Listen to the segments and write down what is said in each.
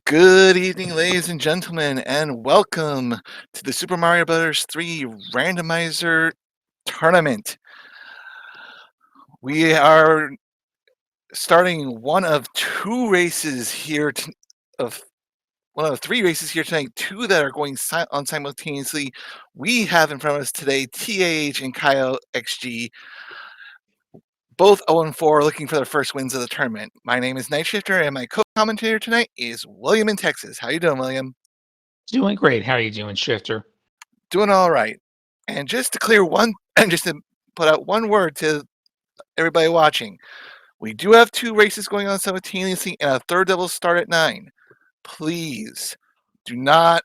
Good evening, ladies and gentlemen, and welcome to the Super Mario Bros. 3 Randomizer Tournament. We are starting one of three races here tonight. Two that are going on simultaneously. We have in front of us today TAH and CaioXG, both 0-4, looking for their first wins of the tournament. My name is Night Shifter, and my co-commentator tonight is William in Texas. How you doing, William? Doing great. How are you doing, Shifter? Doing all right. And just to put out one word to everybody watching, we do have two races going on simultaneously, and a third that will start at 9. Please do not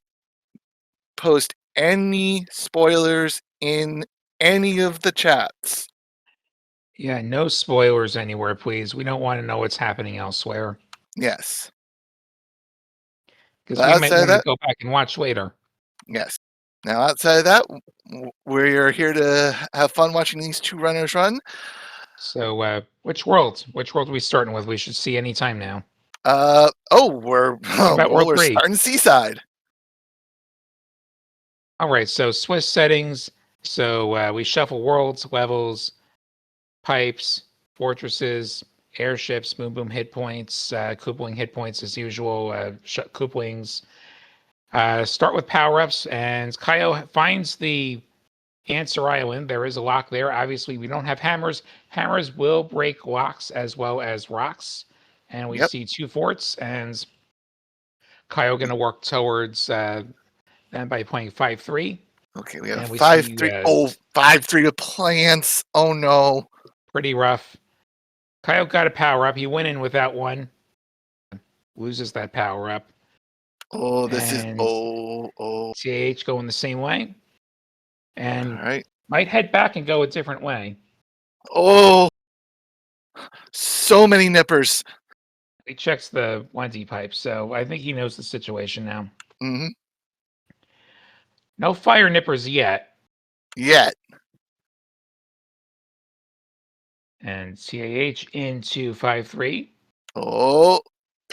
post any spoilers in any of the chats. Yeah, no spoilers anywhere, please. We don't want to know what's happening elsewhere. Yes. Because we might want to go back and watch later. Yes. Now, outside of that, we're here to have fun watching these two runners run. So, which world? Which world are we starting with? We should see any time now. We're World 3? starting Seaside. All right, so Swiss settings. So we shuffle worlds, levels, pipes, fortresses, airships, boom boom hit points, coupling hit points as usual, couplings. Start with power-ups, and Caio finds the answer island. There is a lock there. Obviously, we don't have hammers. Hammers will break locks as well as rocks. And we see 2 forts, and Caio going to work towards them by playing 5-3. Okay, we have 5-3. 5-3 with plants. Oh no. Pretty rough. Caio got a power-up. He went in without one. Loses that power-up. Oh, this is TAH going the same way. And all right. Might head back and go a different way. Oh, so many nippers. He checks the 1D pipe, so I think he knows the situation now. Mm-hmm. No fire nippers yet. And CAH into 5-3. Oh.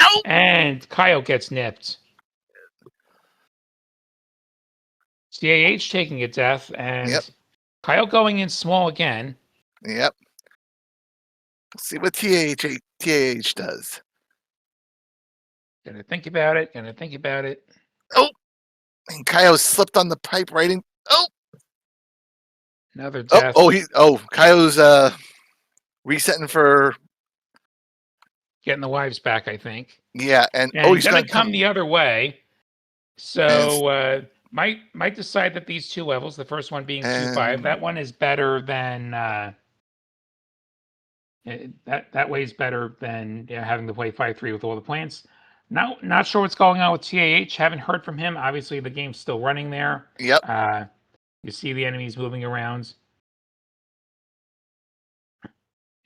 Nope. And Caio gets nipped. CAH taking a death, and Caio going in small again. Yep. Let's see what TAH does. Gonna think about it. Oh, and Caio slipped on the pipe right in. Oh, another death. Caio's resetting for getting the wives back, I think. Yeah, and he's gonna come the other way. So might decide that these two levels, the first one being 2-5, that one is better than that way is better than having to play 5-3 with all the plants. Not sure what's going on with TAH. Haven't heard from him. Obviously, the game's still running there. Yep. You see the enemies moving around.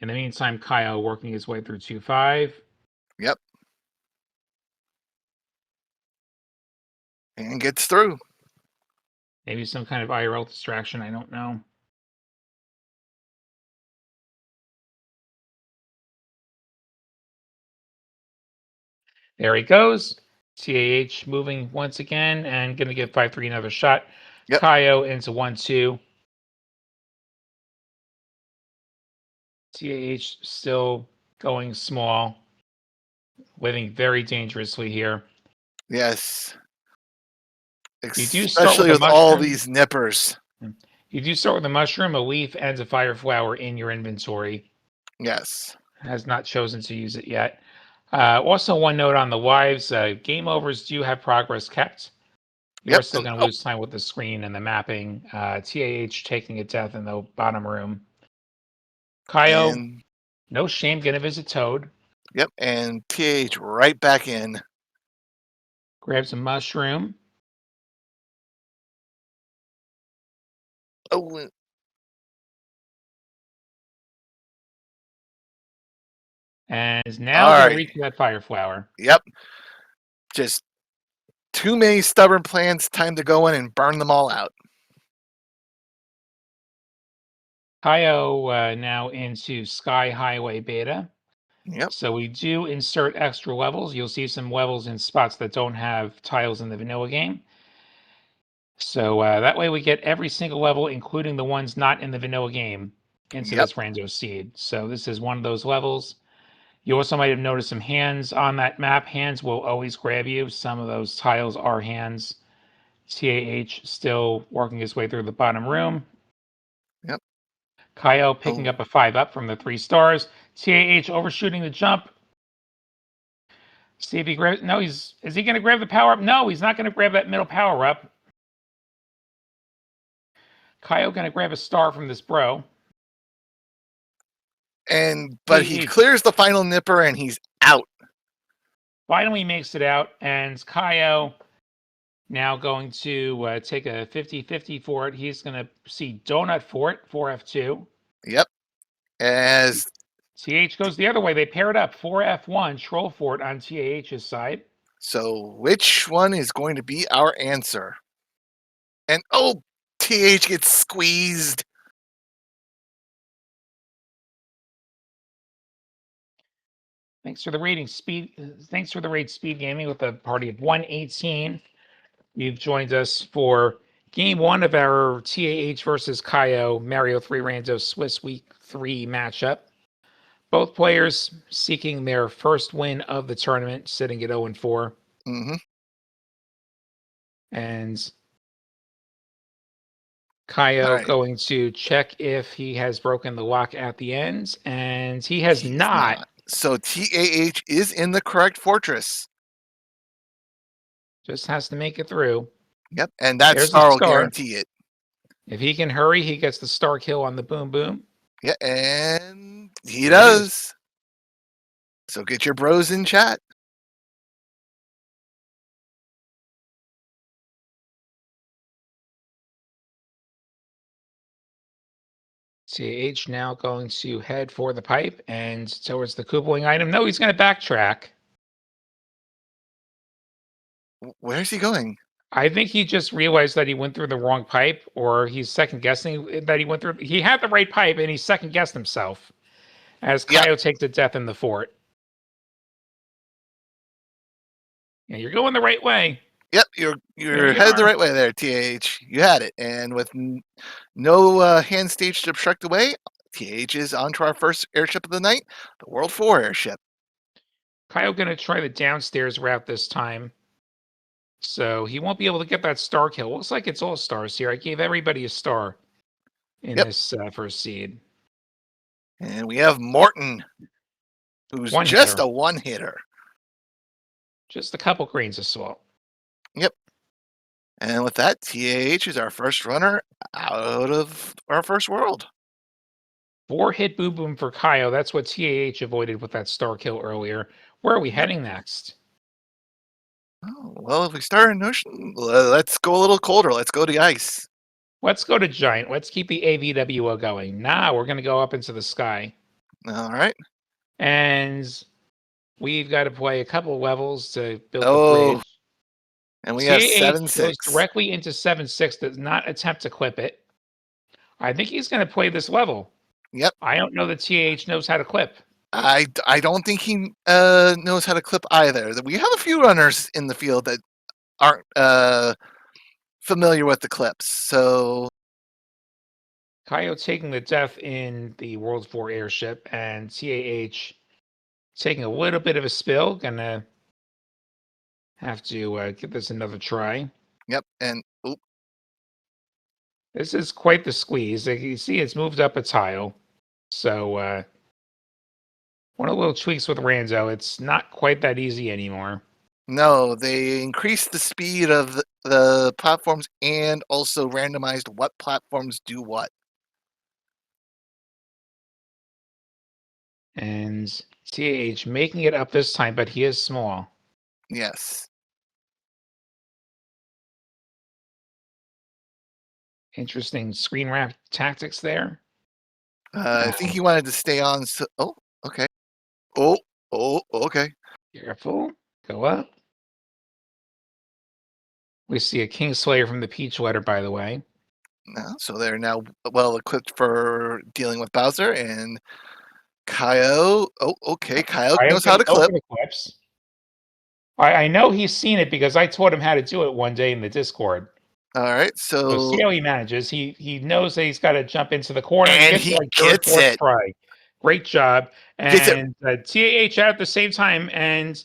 In the meantime, Caio working his way through 2-5. Yep. And gets through. Maybe some kind of IRL distraction. I don't know. There he goes. TAH moving once again and going to give 5-3 another shot. Yep. Caio into 1-2. TAH still going small. Living very dangerously here. Yes. Especially with all these nippers. You do start with a mushroom, a leaf, and a fire flower in your inventory. Yes. Has not chosen to use it yet. Also, one note on the wives. Game overs do have progress kept. You're still going to lose time with the screen and the mapping. TAH taking a death in the bottom room. Caio, no shame, going to visit Toad. Yep, and TAH right back in. Grabs a mushroom. Oh. And is now going to reach that fire flower. Yep. Just too many stubborn plants. Time to go in and burn them all out. Caio now into Sky Highway Beta. Yep. So we do insert extra levels. You'll see some levels in spots that don't have tiles in the vanilla game. So that way we get every single level, including the ones not in the vanilla game, into Yep. this rando seed. So this is one of those levels. You also might have noticed some hands on that map. Hands will always grab you. Some of those tiles are hands. TAH still working his way through the bottom room. Yep. Caio picking Oh, up a 5 up from the 3 stars. TAH overshooting the jump. See if he grabs. No, is he going to grab the power up? No, he's not going to grab that middle power up. Caio going to grab a star from this bro. but he TAH clears the final nipper and he's out. finally makes it out, and Caio now going to take a 50-50 for it. He's going to see Donut for it, 4F2. Yep. As TH goes the other way. They pair it up. 4F1, Troll Fort on TAH's side. so, which one is going to be our answer? And oh, TH gets squeezed. Thanks for the rating, Thanks for the raid, SpeedGaming, with a party of 118. You've joined us for game 1 of our TAH versus Caio Mario 3 Rando Swiss Week 3 matchup. Both players seeking their first win of the tournament, sitting at 0-4. Mm-hmm. And Caio going to check if he has broken the lock at the end, and he has not. So TAH is in the correct fortress. Just has to make it through. Yep, and that There's star the will star. guarantee it. If he can hurry, he gets the star kill on the boom boom. Yeah, and he does. So get your bros in chat. TH now going to head for the pipe and towards the Koopaling item. No, he's going to backtrack. Where's he going? I think he just realized that he went through the wrong pipe, or he's second guessing that he went through. He had the right pipe and he second guessed himself as Caio takes a death in the fort. Yeah, you're going the right way. Yep, you're headed the right way there, TH. You had it, and with no hand stage to obstruct the way, TH is on to our first airship of the night, the World 4 airship. Caio going to try the downstairs route this time, so he won't be able to get that star kill. Looks like it's all stars here. I gave everybody a star in this first seed. And we have Morton, who's just a one-hitter. Just a couple grains of salt. Yep. And with that, TAH is our first runner out of our first world. 4-hit boom boom for Caio. That's what TAH avoided with that star kill earlier. Where are we heading next? Oh, well, if we start in Ocean, let's go a little colder. Let's go to ice. Let's go to Giant. Let's keep the AVWO going. Nah, we're going to go up into the sky. All right. And we've got to play a couple levels to build the bridge. And we have 7-6. Goes directly into 7-6, does not attempt to clip it. I think he's going to play this level. Yep. I don't know that TAH knows how to clip. I don't think he knows how to clip either. We have a few runners in the field that aren't familiar with the clips. So Caio taking the death in the World 4 airship, and TAH taking a little bit of a spill. Gonna have to give this another try. Yep, and oop. This is quite the squeeze. Like you see, it's moved up a tile. So one of the little tweaks with Rando, it's not quite that easy anymore. No, they increased the speed of the platforms and also randomized what platforms do what. And TAH making it up this time, but he is small. Yes. Interesting screen wrap tactics there. I think he wanted to stay on. So, oh, okay. Oh, okay. Careful. Go up. We see a Kingslayer from the Peach letter, by the way. So they're now well equipped for dealing with Bowser, and Caio. Oh, okay. Caio Caio knows how can to go clip. for the clips. I know he's seen it because I taught him how to do it one day in the Discord. All right. So see So, how he manages. He knows that he's got to jump into the corner. He and gets he like third, gets fourth it. try. Great job. Gets it. And TAH out at the same time. And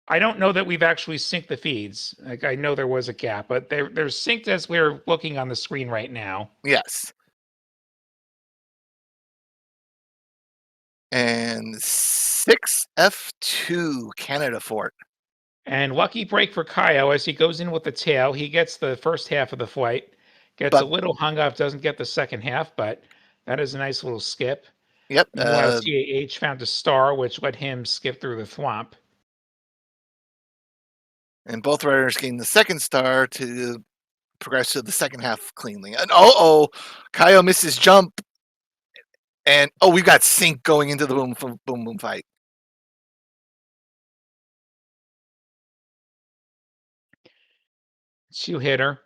I don't know that we've actually synced the feeds. Like I know there was a gap, but they're synced as we're looking on the screen right now. Yes. And 6F2 Canada Fort. And lucky break for Caio as he goes in with the tail. He gets the first half of the flight, gets a But little hung up, doesn't get the second half, but that is a nice little skip. yep. Meanwhile, TAH found a star, which let him skip through the thwomp. And both riders gain the second star to progress to the second half cleanly. And Caio misses jump. And we've got sync going into the boom boom fight. Two hitter,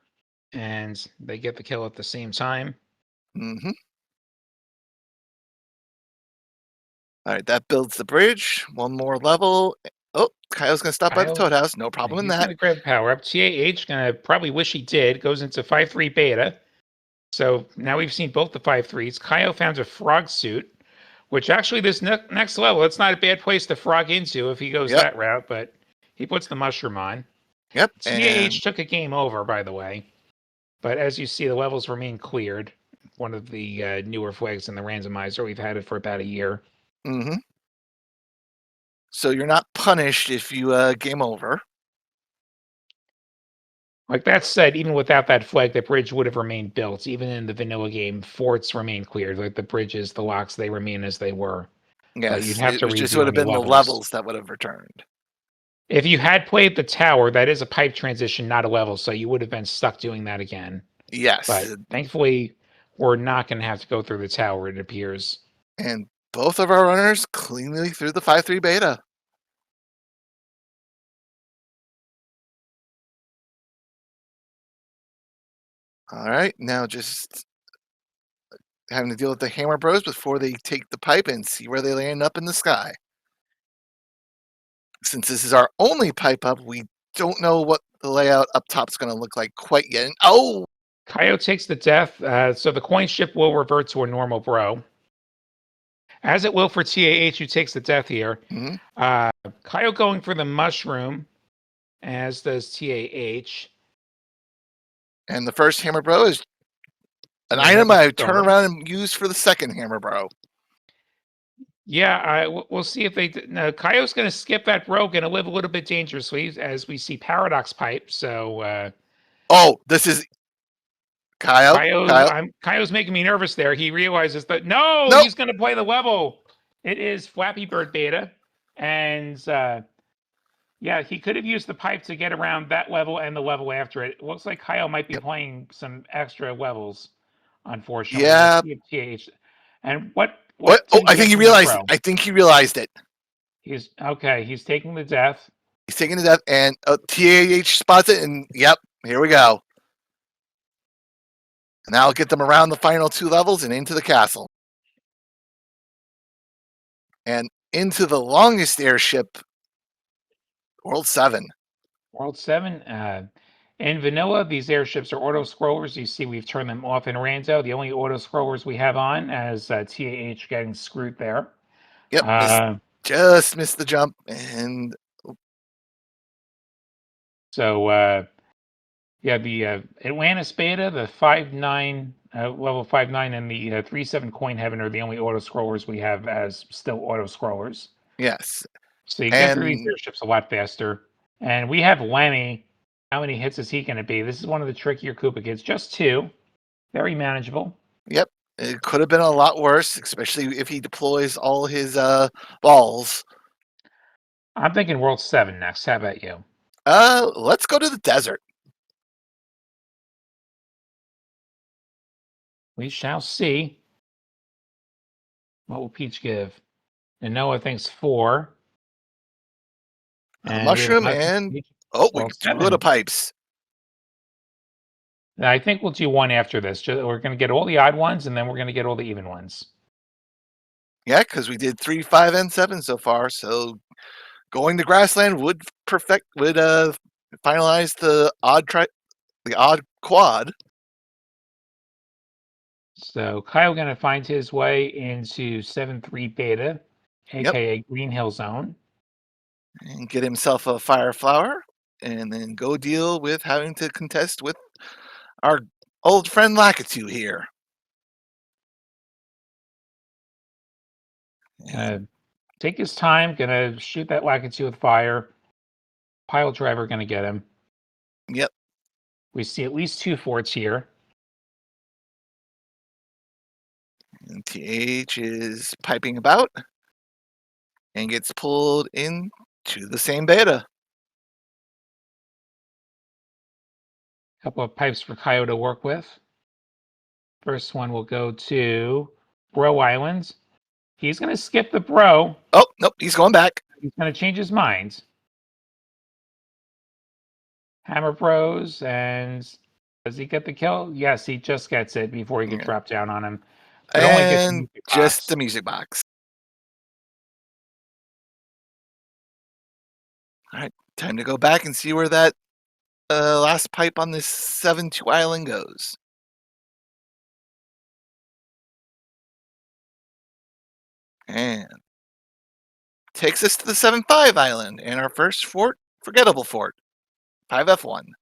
and they get the kill at the same time. Mm-hmm. All right, that builds the bridge. One more level. Oh, Caio's going to stop by the Caio, Toad House. No problem in he's that. going to grab the power up. TAH going to probably wish he did. Goes into 5-3 beta. So now we've seen both the 5-3s. Caio found a frog suit, which actually this next level, it's not a bad place to frog into if he goes Yep. that route, but he puts the mushroom on. Yep. TAH took a game over, by the way. But as you see, the levels remain cleared. One of the newer flags in the randomizer. We've had it for about a year. Mm-hmm. So you're not punished if you game over. Like that said, even without that flag, the bridge would have remained built. Even in the vanilla game, forts remain cleared. Like the bridges, the locks, they remain as they were. But you'd Yes, have it to was just redo would have any been the levels. levels that would have returned. If you had played the tower, that is a pipe transition, not a level, so you would have been stuck doing that again. Yes. But thankfully, we're not going to have to go through the tower, it appears. And both of our runners cleanly through the 5-3 beta. All right, now just having to deal with the Hammer Bros before they take the pipe and see where they land up in the sky. Since this is our only pipe up, we don't know what the layout up top is going to look like quite yet. And, Caio takes the death, so the coin ship will revert to a normal bro. As it will for TAH, who takes the death here. mm-hmm. Caio going for the mushroom, as does TAH. And the first Hammer Bro is an item I turn around and use for the second Hammer Bro. Yeah, we'll see if they. No, Caio's going to skip that bro, going to live a little bit dangerously as we see Paradox Pipe. So, This is Caio. Caio's making me nervous there. He realizes that no, Nope. he's going to play the level. It is Flappy Bird beta, and yeah, he could have used the pipe to get around that level and the level after it. It looks like Caio might be playing some extra levels. Unfortunately, Yeah. we'll see if TH. And what I think he realized it. bro? I think he realized it. He's okay. He's taking the death. He's taking the death, and TAH spots it, and yep, here we go. And that'll get them around the final two levels and into the castle. And into the longest airship, World 7. World 7. In vanilla, these airships are auto scrollers. You see, we've turned them off in Rando. The only auto scrollers we have on as TAH getting screwed there. Yep, just missed the jump, and so yeah, the Atlantis beta, the 5-9 level 5-9, and the 3-7 coin heaven are the only auto scrollers we have as still auto scrollers. yes. So you get through these airships a lot faster. And we have Lemmy. How many hits is he going to be? This is one of the trickier Koopa kids. Just 2. Very manageable. Yep. It could have been a lot worse, especially if he deploys all his balls. I'm thinking World 7 next. How about you? Let's go to the desert. We shall see. What will Peach give? And Noah thinks 4. A mushroom and we do go to pipes. I think we'll do one after this. We're going to get all the odd ones, and then we're going to get all the even ones. Yeah, because we did 3, 5, and 7 so far. So going to grassland would finalize the odd quad. So Kyle going to find his way into 7-3 Beta, Yep, aka Green Hill Zone. and get himself a fire flower, and then go deal with having to contest with our old friend Lakitu here. Take his time, gonna shoot that Lakitu with fire. Pile driver gonna get him. Yep. We see at least 2 forts here. And TAH is piping about and gets pulled into the same beta. Couple of pipes for Kyle to work with. First one will go to Bro Islands. He's gonna skip the Bro. Oh, nope, he's going back. He's gonna change his mind. Hammer Bros, and does he get the kill? Yes, he just gets it before he could Yeah. drop down on him. But only gets the And music just box. the music box. All right, time to go back and see where that last pipe on this 7-2 island goes. And takes us to the 7-5 island and our first fort, forgettable fort, 5F1.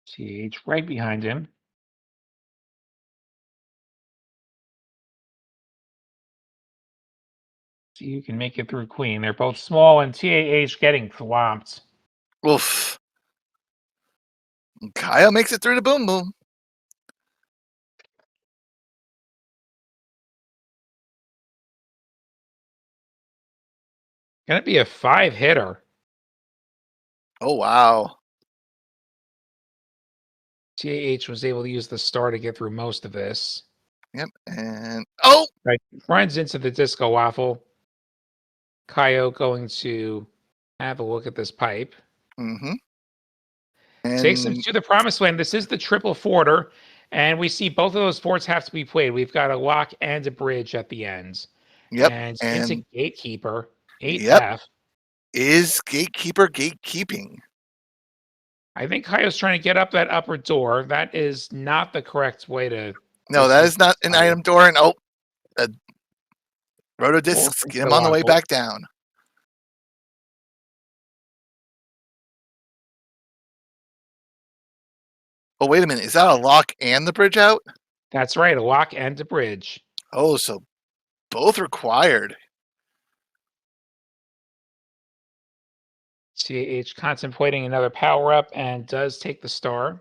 TH right behind him. So you can make it through Queen. They're both small, and TAH getting thwomped. Oof. Kyle makes it through the boom boom. Gonna be a 5-hitter. Oh, wow. TAH was able to use the star to get through most of this. Yep. And oh, Right, runs into the disco waffle. Kaio going to have a look at this pipe. mm-hmm. Takes him And to the promised land. This is the triple forter, and we see both of those forts have to be played. We've got a lock and a bridge at the ends. yep. And into And Gatekeeper, yep. 8F. Is Gatekeeper gatekeeping? I think Kaio's trying to get up that upper door. That is not the correct way to. No, that is not an item door. And oh, roto discs, get him on the way back down. Oh, wait a minute. Is that a lock and the bridge out? That's right, a lock and a bridge. Oh, so both required. TAH contemplating another power up and does take the star.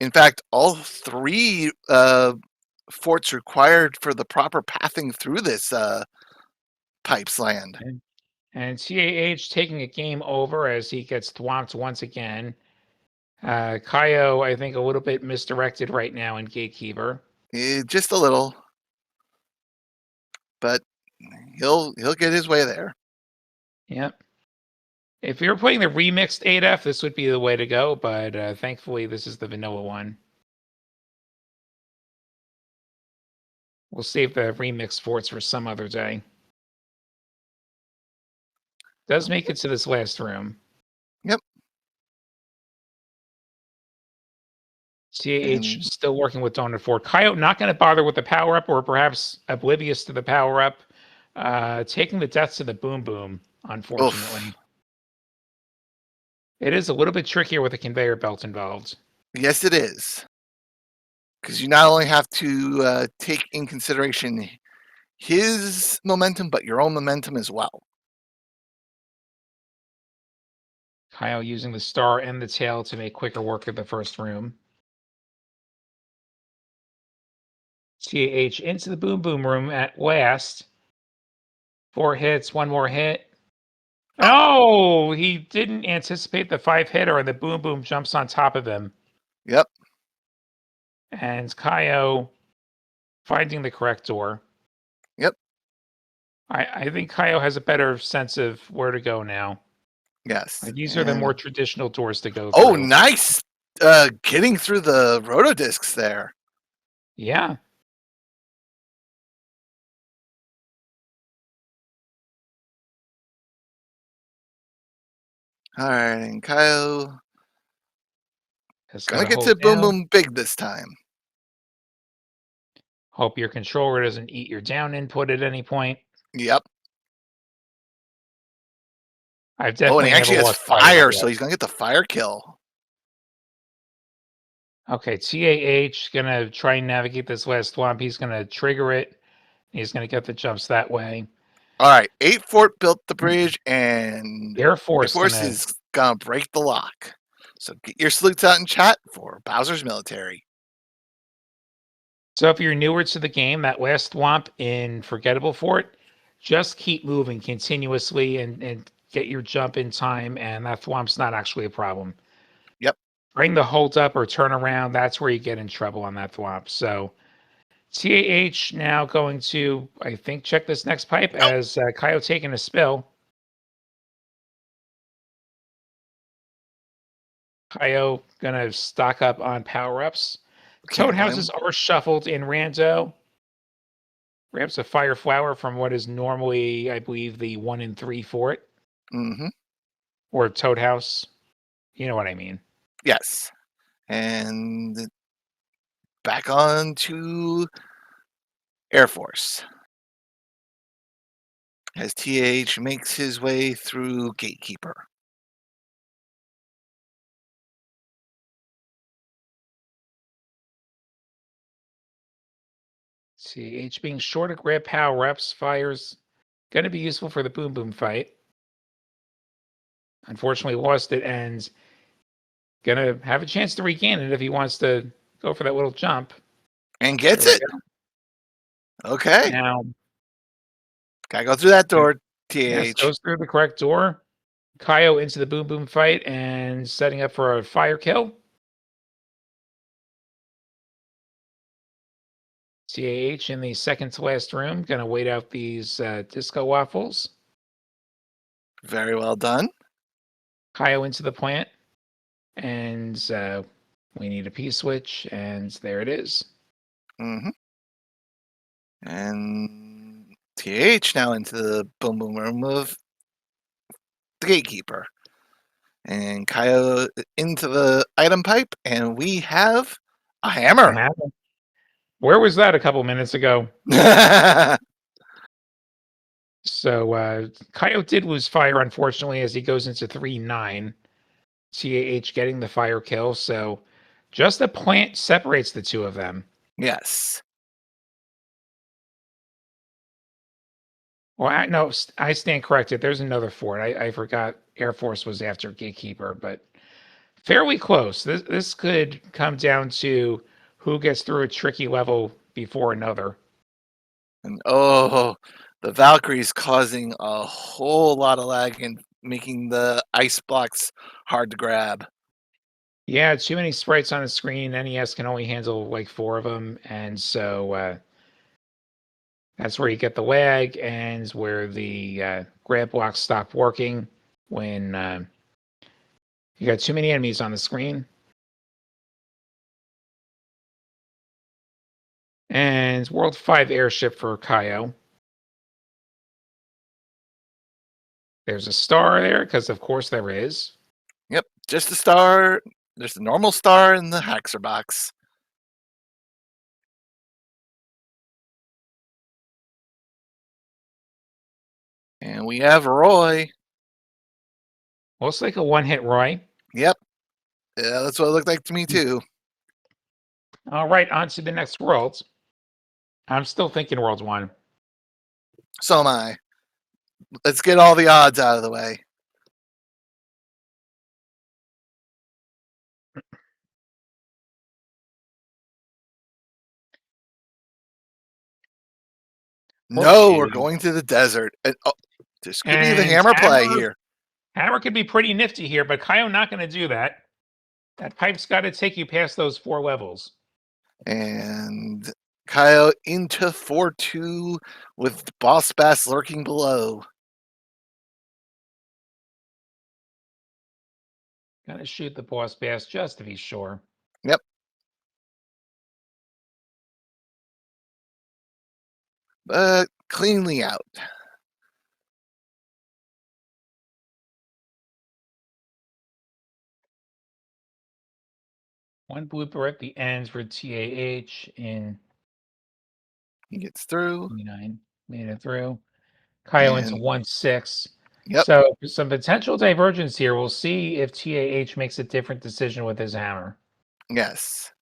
In fact, all 3 forts required for the proper pathing through this pipes land. And TAH taking a game over as he gets thwomped once again. Kaio, I think, a little bit misdirected right now in Gatekeeper. Just a little, but he'll get his way there. Yep. If you're playing the remixed 8F, this would be the way to go, but thankfully this is the vanilla one. We'll save the remixed forts for some other day. Does make it to this last room. Yep. TAH still working with Donut 4. Kaio not going to bother with the power up, or perhaps oblivious to the power up. Taking the deaths to the boom boom, unfortunately. Oof. It is a little bit trickier with a conveyor belt involved. Yes, it is. Because you not only have to take in consideration his momentum, but your own momentum as well. Kaio using the star and the tail to make quicker work of the first room. TAH into the boom boom room at last. 4 hits, 1 more hit. Oh, he didn't anticipate the 5-hitter, and the boom boom jumps on top of him. Yep. And Kaio finding the correct door. Yep. I think Kaio has a better sense of where to go now. Yes. These are the more traditional doors to go Oh, through. nice getting through the rotodiscs there. Yeah. All right, and Caio Just got gonna to get to hold boom down. boom big this time. Hope your controller doesn't eat your down input at any point. Yep. I've Oh, and he definitely never actually has lost fire that fire, way. so he's gonna get the fire kill. Okay, TAH gonna try and navigate this last swamp. He's gonna trigger it. He's gonna get the jumps that way. All right, 8 Fort built the bridge, and Air Air Force Force gonna. is gonna break the lock. So get your salutes out in chat for Bowser's military. So if you're newer to the game, that last swamp in Forgettable Fort, just keep moving continuously and get your jump in time, and that swamp's not actually a problem. Yep. Bring the hold up or turn around. That's where you get in trouble on that swamp. So TAH now going to, I think, check this next pipe Nope. as Caio taking a spill. Caio gonna stock up on power ups. Can't Toad blame houses him. are shuffled in Rando. Ramps a fire flower from what is normally, I believe, the 1 in 3 fort Mm-hmm. or Toad house. You know what I mean. Yes. And back on to Air Force as TH makes his way through Gatekeeper. TH being short of grab power ups, fires going to be useful for the boom boom fight. Unfortunately, lost it and going to have a chance to regain it if he wants to go for that little jump. And There gets we it. go. Okay. Now, Gotta go through that door, yes, TH. goes through the correct door. Caio into the boom boom fight and setting up for a fire kill. TAH in the second to last room, gonna wait out these disco waffles. Very well done. Caio into the plant, and we need a P switch, and there it is. Mm-hmm. And TH now into the boom boom room of the Gatekeeper. And Caio into the item pipe, and we have a hammer. Where was that a couple minutes ago? So Caio did lose fire, unfortunately, as he goes into 3-9. TAH getting the fire kill, so just a plant separates the two of them. Yes. Well, no, I stand corrected. There's another fort. I forgot Air Force was after Gatekeeper, but fairly close. This could come down to who gets through a tricky level before another. And oh, the Valkyrie's causing a whole lot of lag and making the ice blocks hard to grab. Yeah, too many sprites on the screen. NES can only handle like 4 of them, and so that's where you get the lag and where the grab blocks stop working when you got too many enemies on the screen. And World 5 airship for Caio. There's a star there, because of course there is. Yep, just a star. There's the normal star in the Haxer box. And we have Roy. Looks like a one-hit Roy. Yep. Yeah, that's what it looked like to me too. All right, on to the next world. I'm still thinking World 1. So am I. Let's get all the odds out of the way. No, we're Okay. going to the desert. And, oh, this could be the And hammer play here. Hammer could be pretty nifty here, but Caio not going to do that. That pipe's got to take you past those 4 levels. And Caio into 4-2 with Boss Bass lurking below. Gonna shoot the boss bass just to be sure. Yep. But cleanly out. One blooper at the end for TAH in He gets through. 29. Made it through. Caio into And 1-6. yep. So some potential divergence here. We'll see if TAH makes a different decision with his hammer. Yes.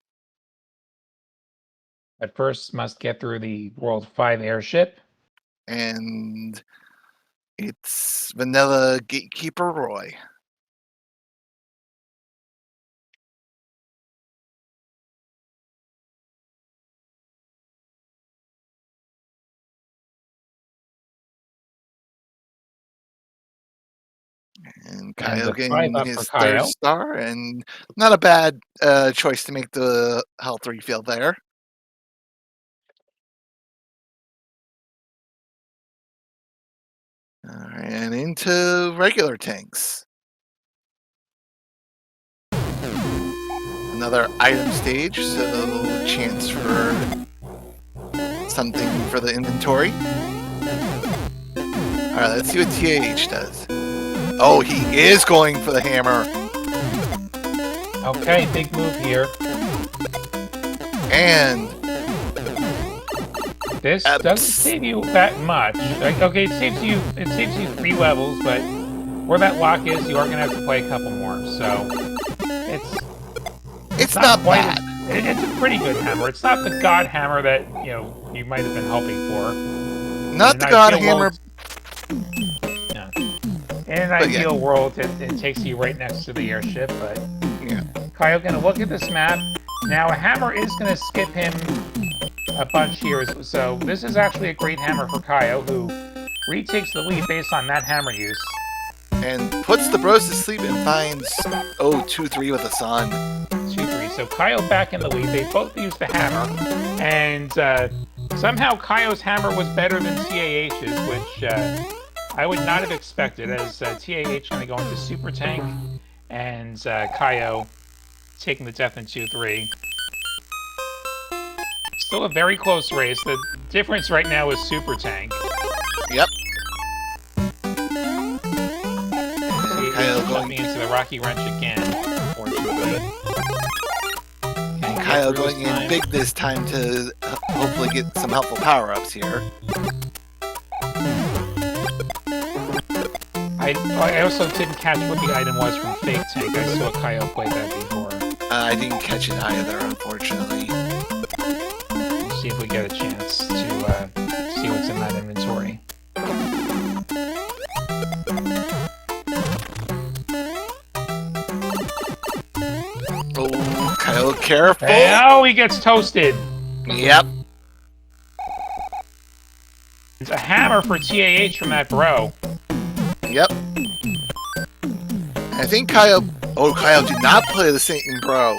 But first must get through the World 5 airship. And it's Vanilla Gatekeeper Roy. And Caio a 5 getting up his for third Caio. star, and not a bad choice to make the health refill there. And into regular tanks. Another item stage, so chance for something for the inventory. Alright, let's see what TAH does. Oh, he is going for the hammer. Okay, big move here. And this doesn't save you that much. Like, okay, it saves you 3 levels, but where that lock is, you are gonna have to play a couple more. So it's not bad. It's a pretty good hammer. It's not the god hammer that you might have been hoping for. Not the god hammer. Yeah. In an ideal world, it takes you right next to the airship, but yeah. Caio gonna look at this map. Now a hammer is gonna skip him a bunch here, so this is actually a great hammer for Caio, who retakes the lead based on that hammer use. And puts the bros to sleep and finds 2-3 with a sun. 2-3. So Caio back in the lead. They both used the hammer, and somehow Caio's hammer was better than TAH's, which I would not have expected, as TAH going to go into Super Tank, and Caio taking the death in 2-3. Still a very close race. The difference right now is Super Tank. Yep. Caio going into the Rocky Wrench again, unfortunately. And Caio going in big this time to hopefully get some helpful power-ups here. I also didn't catch what the item was from Fake Tank. I saw Caio play that before. I didn't catch it either, unfortunately. We'll see if we get a chance to see what's in that inventory. Oh, Caio, careful! Oh, he gets toasted! Yep. It's a hammer for TAH from that bro. Yep. I think Caio... Oh, Caio did not play the same bro.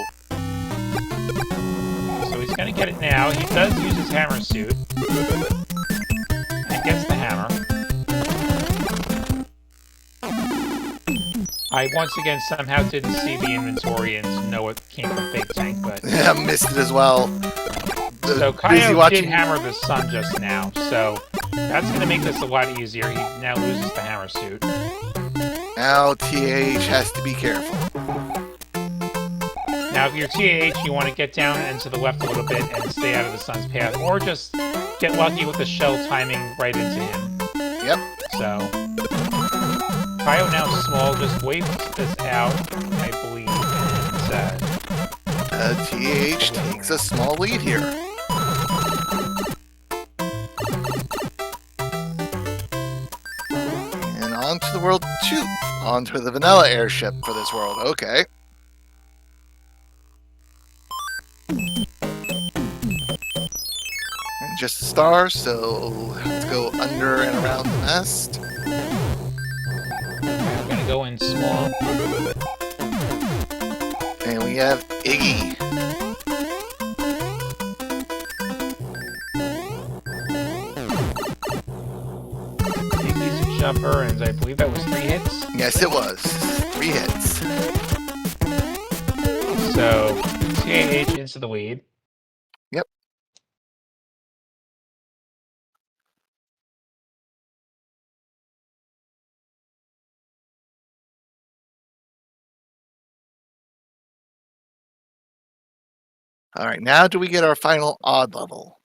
So he's gonna get it now. He does use his hammer suit. And gets the hammer. I once again somehow didn't see the inventory and know it came from Fake Tank, but... Yeah, missed it as well. So Caio did hammer the sun just now, so that's going to make this a lot easier. He now loses the hammer suit. Now TAH has to be careful. Now if you're TAH, you want to get down and to the left a little bit and stay out of the sun's path, or just get lucky with the shell timing right into him. Yep. So Caio now small, just waits this out, I believe, and TAH takes a small lead here. And on to the World 2. On to the vanilla airship for this world. Okay. And just a star, so let's go under and around the nest. I'm going to go in small. And we have Iggy. Iggy's a jumper, and I believe that was 3 hits. Yes, it was. 3 hits. So TAH into the lead. Yep. All right, now do we get our final odd level?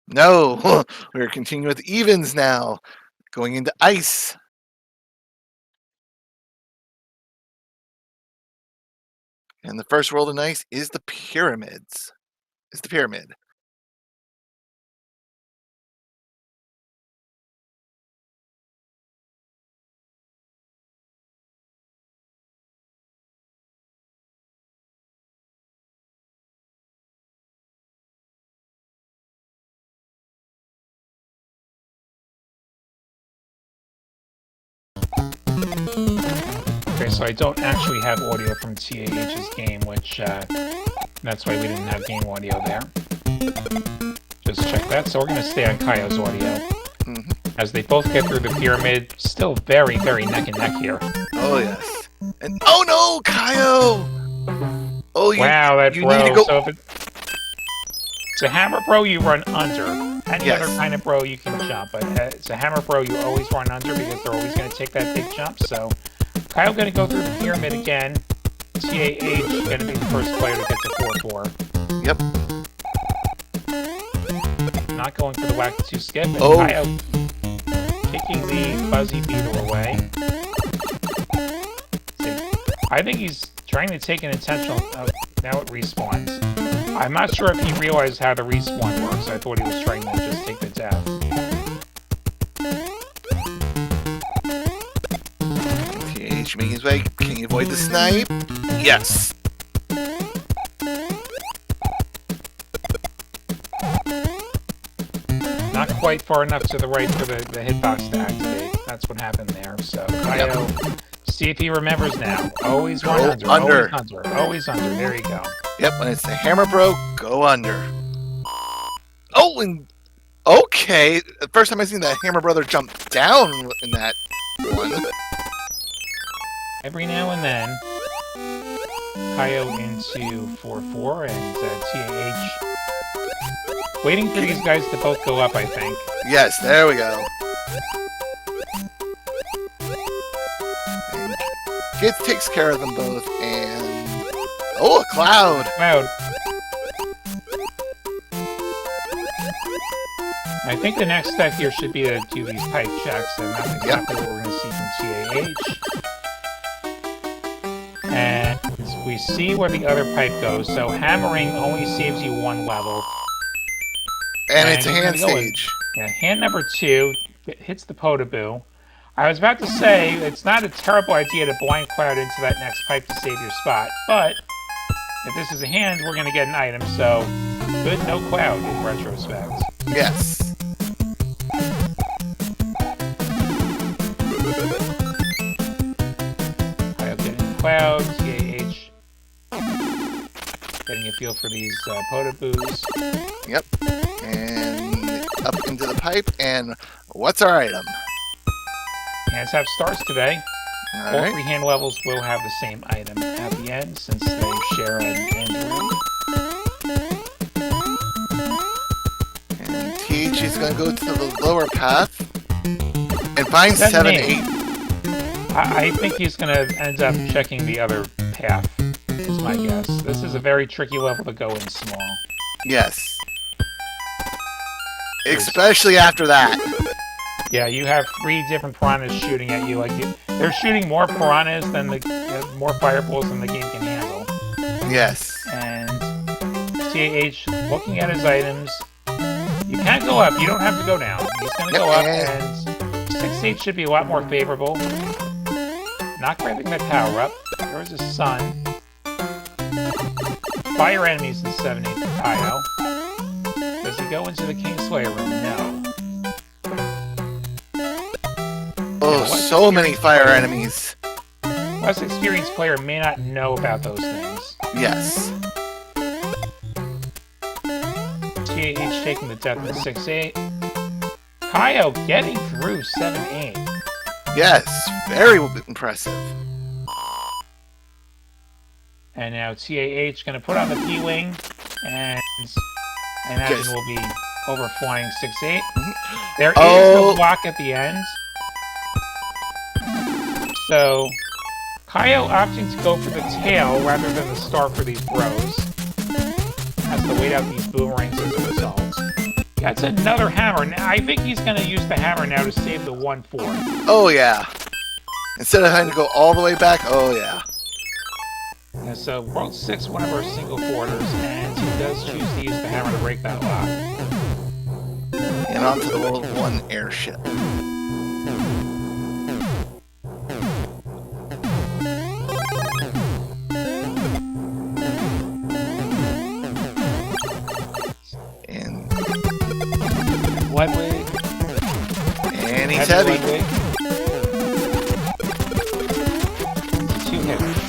No, we're continuing with evens now, going into ice. And the first world in ice is the pyramids. Is the pyramid. Okay, so I don't actually have audio from TAH's game, which that's why we didn't have game audio there. Just check that. So we're going to stay on Caio's audio. As they both get through the pyramid, still very, very neck and neck here. Oh, yes. And oh no, Caio! Oh, wow, that you bro. need to go. So if it's a hammer bro, you run under. Any Yes. other kind of bro, you can jump. But it's a hammer bro, you always run under because they're always going to take that big jump. So Caio going to go through the pyramid again. TAH going to be the first player to get to 4-4. Yep. Not going for the whack-2 skip. And Oh. Caio kicking the fuzzy beetle away. See, I think he's trying to take an intentional... now it respawns. I'm not sure if he realized how the respawn works. I thought he was trying to just take the death. TH making his way. Can he avoid the snipe? Yes. Not quite far enough to the right for the hitbox to activate. That's what happened there. So Caio, see if he remembers now. Always run under. Always under. Always under. There you go. Yep, when it's the hammer bro, go under. Oh, and okay. The first time I've seen the hammer brother jump down in that one. Every now and then, Caio into 4-4 and TAH waiting for these guys to both go up, I think. Yes, there we go. And Gitz takes care of them both, and oh, a cloud. Cloud. I think the next step here should be to do these pipe checks, and that's exactly what we're going to see from TAH. And we see where the other pipe goes. So hammering only saves you 1 level. And it's a hand stage. Yeah, hand number 2 hits the Potaboo. I was about to say, it's not a terrible idea to blind cloud into that next pipe to save your spot, but if this is a hand, we're going to get an item, so good no cloud in retrospect. Yes. Caio getting cloud, TAH getting a feel for these Potaboos. Yep. And up into the pipe, and what's our item? Hands have stars today. All All right. 3 hand levels will have the same item at the end since they share an end room. And TH is going to go to the lower path and find 7-8. I think he's going to end up checking the other path, is my guess. This is a very tricky level to go in small. Yes. Especially after that. Yeah, you have 3 different piranhas shooting at you. They're shooting more piranhas than more fireballs than the game can handle. Yes. And TAH looking at his items. You can't go up. You don't have to go down. He's going to go up, and 6-8 should be a lot more favorable. Not grabbing that power up. There's a sun. Fire enemies in 7-8 for Caio. Does he go into the Kingslayer room? No. Oh, so many fire enemies. Less experienced player may not know about those things. Yes. TAH taking the death in 6-8. Caio getting through 7-8. Yes, very impressive. And now TAH going to put on the P-Wing, and I imagine we'll be overflying 6-8. There is the block at the end. So, Caio opting to go for the tail rather than the star for these bros. Has to wait out these boomerangs as a result. That's another hammer. Now, I think he's going to use the hammer now to save the 1-4. Oh, yeah. Instead of having to go all the way back, oh, yeah. And so, World 6, one of our single quarters, and he does choose to use the hammer to break that lock. And onto the World 1 airship. And Ludwig. And he's heavy. Ludwig. Two hitters.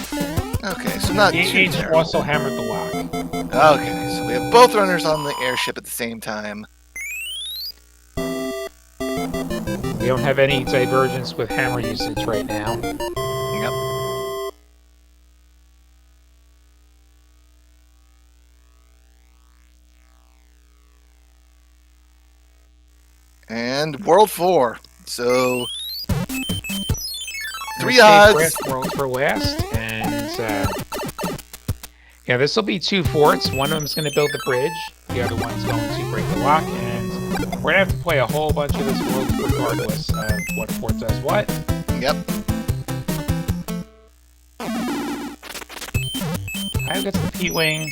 Okay, so not too TAH terrible. also hammered the lock. Okay, so we have both runners on the airship at the same time. We don't have any divergence with hammer usage right now. Yep. And World 4. So 3 odds. World for last, and yeah, this will be 2 forts. One of them's going to build the bridge. The other one's going to break the lock, and we're going to have to play a whole bunch of this world regardless of what fort does what. Yep. Caio gets the P-Wing.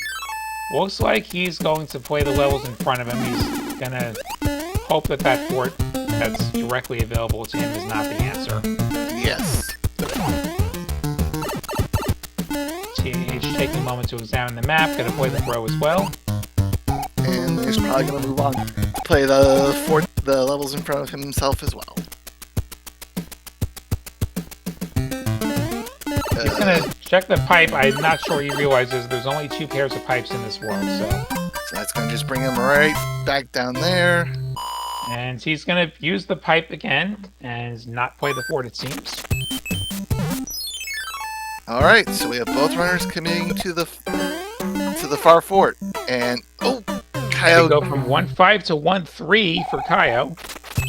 Looks like he's going to play the levels in front of him. He's going to hope that that fort that's directly available to him is not the answer. Yes. TAH taking a moment to examine the map. Going to play the bro as well. And he's probably going to move on to play the levels in front of himself as well. He's going to check the pipe. I'm not sure he realizes there's only 2 pairs of pipes in this world, so that's going to just bring him right back down there. And he's going to use the pipe again and not play the fort, it seems. Alright, so we have both runners committing to the far fort. And, Caio... Go from 1-5 to 1-3 for Caio.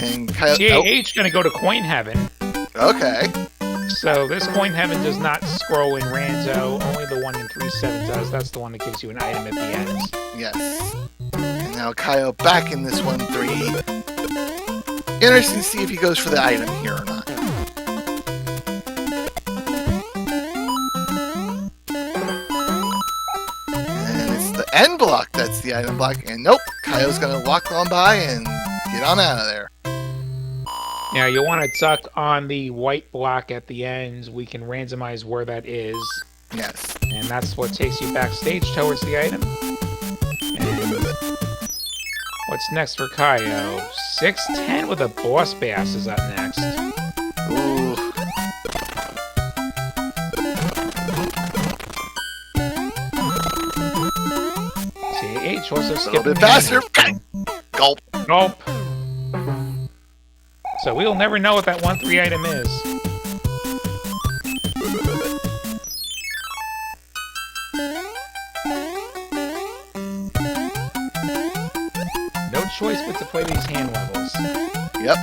And Caio... TAH going to go to Coin Heaven. Okay. So this Coin Heaven does not scroll in Rando. Only the one in 3-7 does. That's the one that gives you an item at the end. Yes. And now Caio back in this 1-3. Interesting to see if he goes for the item here or not. And it's the end block that's the item block. And nope, Caio's going to walk on by and get on out of there. Now you want to tuck on the white block at the end. We can randomize where that is. Yes. And that's what takes you backstage towards the item. And what's next for Caio? 6-10 with a boss bass is up next. Ooh. TAH also skipping A little bit faster. Gulp. Gulp. So we'll never know what that 1-3 item is. No choice but to play these hand levels. Yep.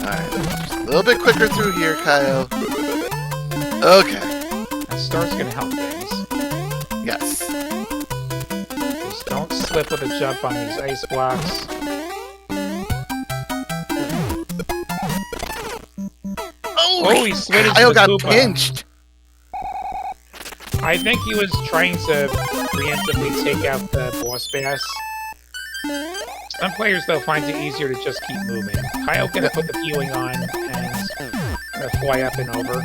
Alright, just a little bit quicker through here, Caio. Okay. That start's gonna help things. Yes. Just don't slip with a jump on these ice blocks. Oh, he slid into Caio the got Koopa. pinched. I think he was trying to preemptively take out the boss bass. Some players, though, find it easier to just keep moving. Caio gonna put the P-Wing on and gonna fly up and over.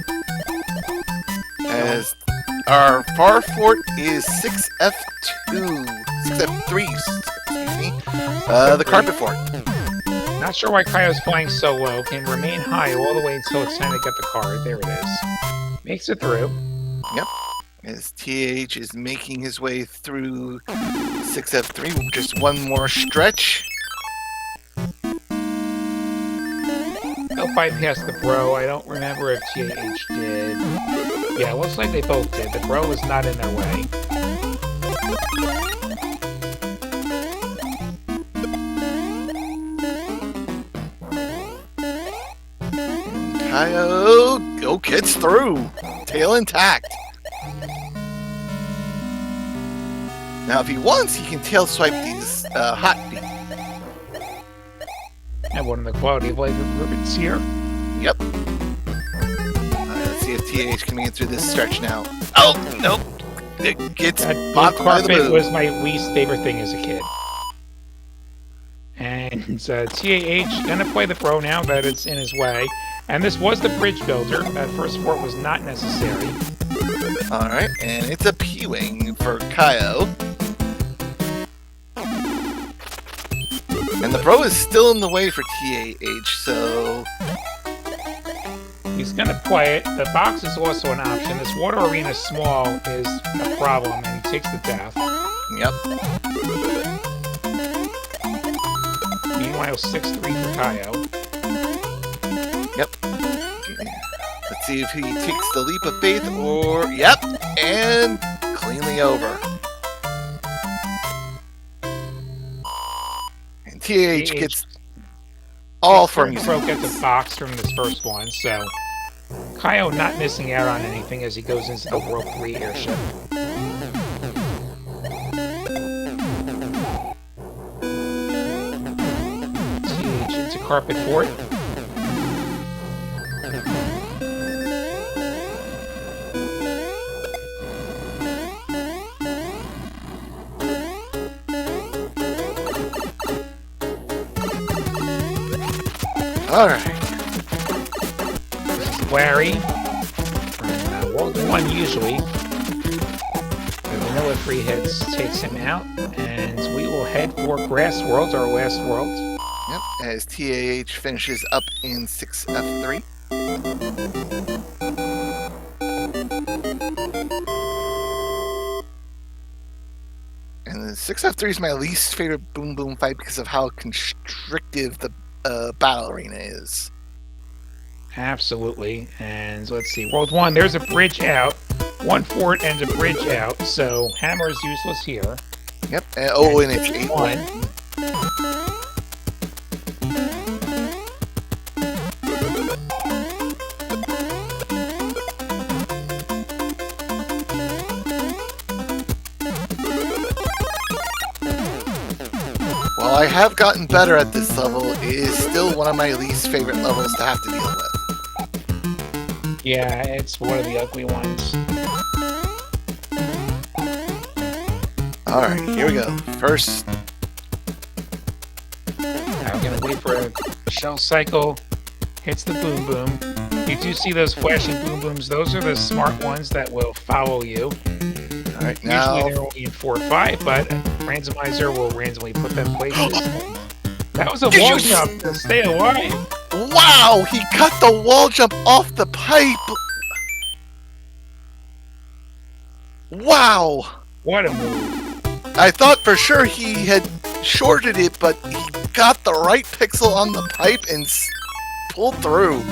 As our far fort is 6F2. 6F3, excuse me. The carpet fort. Not sure why Caio's flying so low. Can remain high all the way until it's time to get the card. There it is. Makes it through. Yep. As TAH is making his way through 6F3. Just one more stretch. He'll bypass the bro. I don't remember if TAH did. Yeah, it looks like they both did. The bro was not in their way. Caio gets through. Tail intact. Now, if he wants, he can tail swipe these hot beat. And one of the quality of life improvements here. Yep. Let's see if TAH can make it through this stretch now. Oh, nope. It gets blocked by the carpet move. was my least favorite thing as a kid. And TAH gonna play the pro now that it's in his way. And this was the bridge builder. That first fort was not necessary. Alright, and it's a P-Wing for Caio. And the pro is still in the way for TAH, so... He's gonna play it. The box is also an option. This water arena small is a problem, and he takes the death. Yep. Meanwhile, 6-3 for Caio. Yep. Let's see if he takes the leap of faith or... Yep! And cleanly over. And TAH gets all from you. Pro gets a box from this first one, so... Caio not missing out on anything as he goes into the World 3 airship. TAH into Carpet Fort. Alright. Wary from World 1 usually. Vanilla 3 hits takes him out, and we will head for Grass Worlds, our last world. Yep, as TAH finishes up in 6F3. And the 6F3 is my least favorite boom boom fight because of how constrictive the battle arena is. Absolutely. And let's see, World 1, there's a bridge out. One fort and a bridge out, so hammer is useless here. Yep, and it's 8-1. While I have gotten better at this level, it is still one of my least favorite levels to have to deal with. Yeah, it's one of the ugly ones. Alright, here we go. First. I'm gonna wait for a shell cycle. Hits the boom boom. You do see those flashing boom booms. Those are the smart ones that will follow you. Alright, now. Usually they're only in 4 or 5, but Randomizer will randomly put them places. That was a wall jump to stay alive. Wow, he cut the wall jump off the pipe. Wow. What a move. I thought for sure he had shorted it, but he got the right pixel on the pipe and pulled through.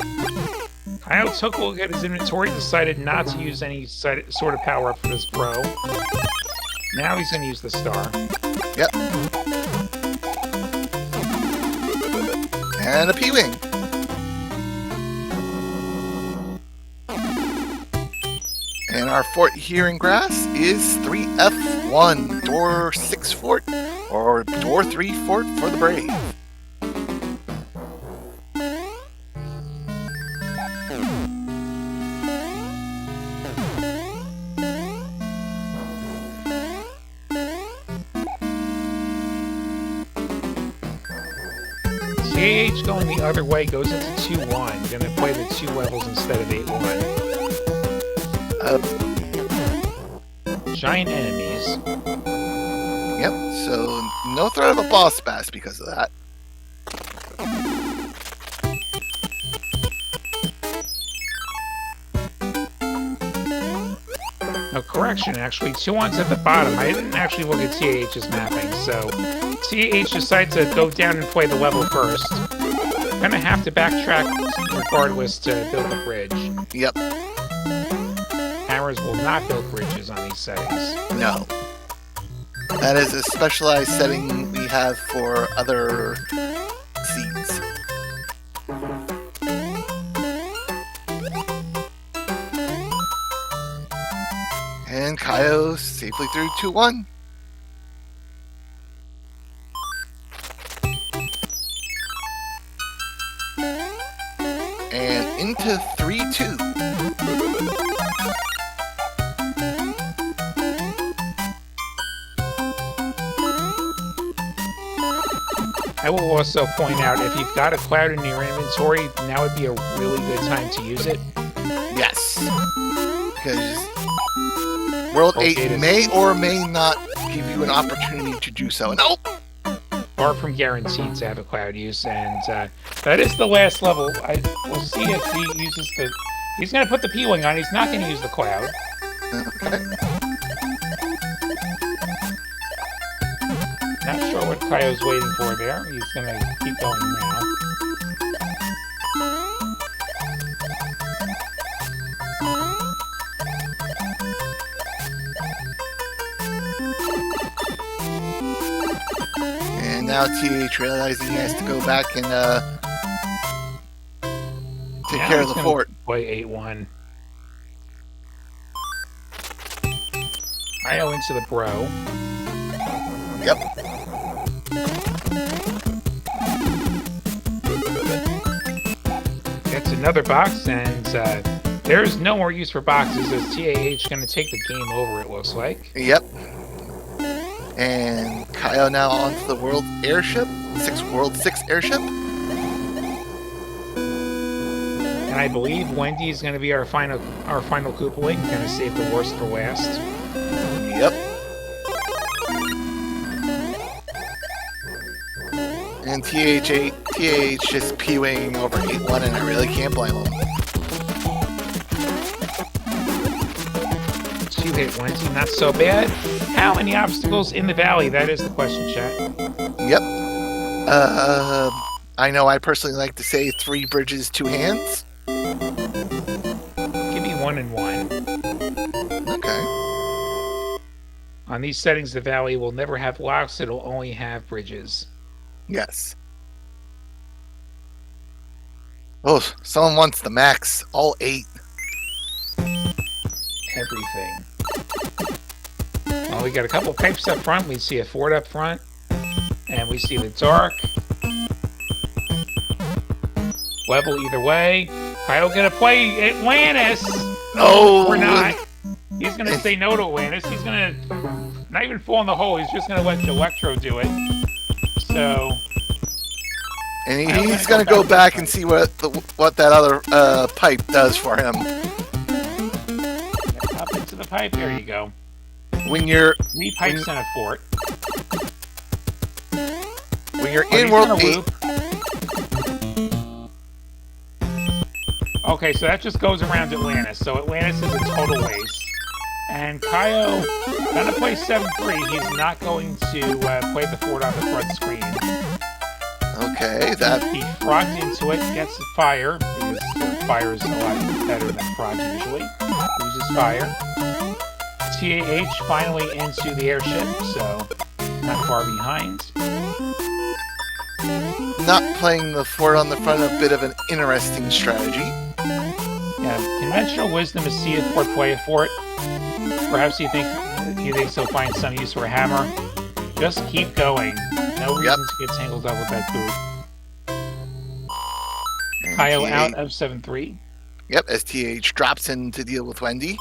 Caio took a look at his inventory, decided not to use any sort of power up for this pro. Now he's going to use the star. Yep. And a P-Wing. And our fort here in grass is 3F1, door 6 fort, or door 3 fort for the brave. TAH going the other way goes into 2-1. Going to play the 2 levels instead of 8-1. Giant enemies. Yep, so no threat of a boss bash because of that. No, correction, actually. 2-1's at the bottom. I didn't actually look at TAH's mapping, so TAH decided to go down and play the level first. Gonna have to backtrack regardless to build the bridge. Yep. hammers will not build bridges on these settings. No. That is a specialized setting we have for other seeds. And Caio safely through 2-1. And into 3-2. I will also point out, if you've got a cloud in your inventory, now would be a really good time to use it. Yes. Because World 8 may or may not give you an opportunity to do so. Nope! Far from guaranteed to have a cloud use, and that is the last level. We'll see if he uses the... He's going to put the P-Wing on. He's not going to use the cloud. Okay. Not sure what Caio's waiting for there. He's going to keep going now. And now TAH realizing he has to go back and take care of the fort. Play 8-1. Caio into the bro. Yep. Gets another box, and there's no more use for boxes, as TAH going to take the game over, it looks like. Yep. And Caio now onto the World Airship, World 6 Airship. And I believe Wendy's going to be our final Koopaling, going to save the worst for last. Yep. And TAH just P-winging over 8-1, and I really can't blame him. 2-hit Wendy, not so bad. How many obstacles in the valley? That is the question, chat. Yep. I know I personally like to say 3 bridges, 2 hands. Give me 1 and 1. Okay. On these settings, the valley will never have locks. It'll only have bridges. Yes. Oh, someone wants the max. All 8. Everything. Well, we got a couple pipes up front. We see a fort up front. And we see the dark. Level either way. Caio gonna play Atlantis! Oh! Or not. He's gonna say no to Atlantis. He's gonna not even fall in the hole. He's just gonna let Electro do it. So... And he's gonna go back and see what that other pipe does for him. Up into the pipe. There you go. When you're 3 pipes and a fort. When you're in World 8. Okay, so that just goes around Atlantis. So Atlantis is a total waste. And Caio gonna play 7-3. He's not going to play the fort on the front screen. Okay, that... He frogged into it, gets the fire, because fire is a lot better than frog usually. Uses fire. TAH finally into the airship, so not far behind. Not playing the fort on the front, a bit of an interesting strategy. Yeah, conventional wisdom is see a fort, play a fort. Perhaps he thinks he'll find some use for a hammer. Just keep going. No reason to get tangled up with that boot. Caio out of 7-3. Yep, as TAH drops in to deal with Wendy.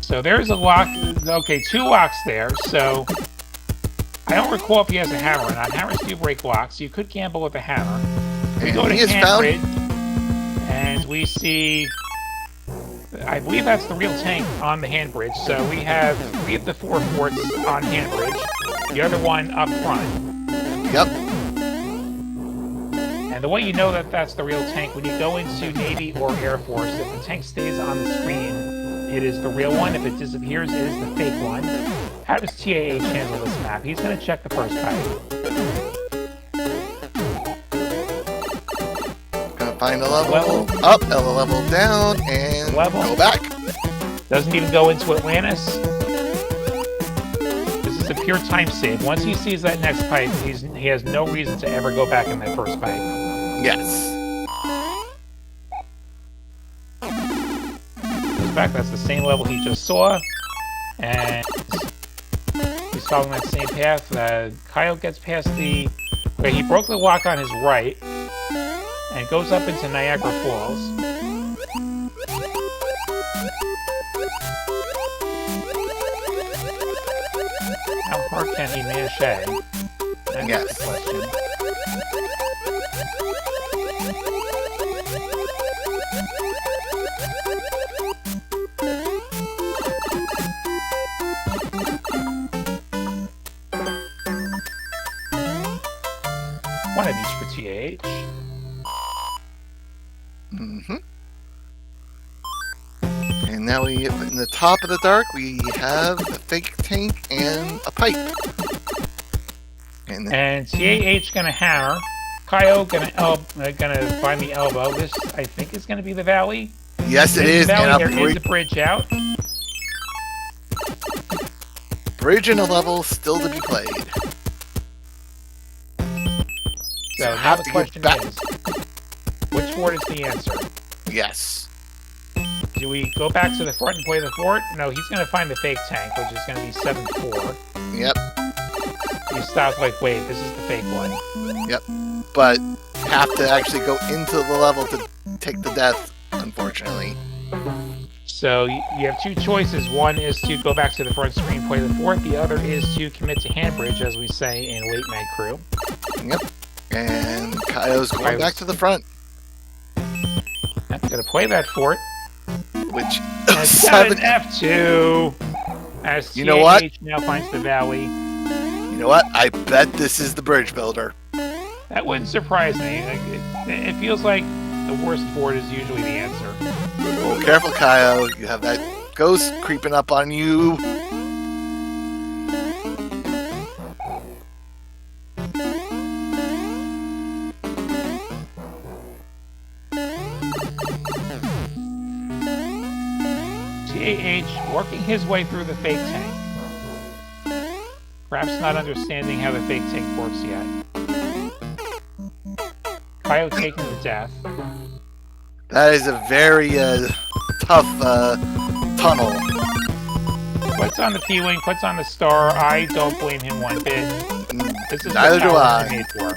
So there's a lock. Okay, 2 locks there. So I don't recall if he has a hammer or not. Hammers do break locks. You could gamble with a hammer. We go to Handbridge, and we see... I believe that's the real tank on the Handbridge. So we have 3 of the 4 forts on Handbridge. The other one up front. Yep. And the way you know that that's the real tank, when you go into Navy or Air Force, if the tank stays on the screen, it is the real one. If it disappears, it is the fake one. How does TAH handle this map? He's going to check the first pipe. Gonna find a level up, a level down, and go back. Doesn't even go into Atlantis. This is a pure time save. Once he sees that next pipe, he has no reason to ever go back in that first pipe. Yes. Goes back, that's the same level he just saw. And he's following that same path. Caio gets past the... Okay, he broke the lock on his right. And goes up into Niagara Falls. How hard can he mash A? That's the question. One of each for TAH. And now in the top of the dark, we have a fake tank and a pipe. And TAH gonna hammer. Caio gonna find the elbow. This, I think, is gonna be the valley. Yes, it is. Valley, there is a bridge out. Bridge and a level still to be played. So now the question is, which fort is the answer? Yes. Do we go back to the front and play the fort? No, he's going to find the fake tank, which is going to be 7-4. Yep. He stops like, wait, this is the fake one. Yep. But have to actually go into the level to take the death, unfortunately. So you have two choices. One is to go back to the front screen, play the fort. The other is to commit to handbridge, as we say in Late Night Crew. Yep. And Caio's going back to the front. I'm going to play that fort. Which has got an F2. As you know what? Now finds the valley. You know what? I bet this is the bridge builder. That wouldn't surprise me. It feels like the worst fort is usually the answer. Oh, careful, Caio. You have that ghost creeping up on you. TAH working his way through the fake tank. Perhaps not understanding how the fake tank works yet. Caio taking the death. That is a very tough tunnel. Puts on the P-Wing, puts on the star. I don't blame him one bit. This is neither do I. Made for.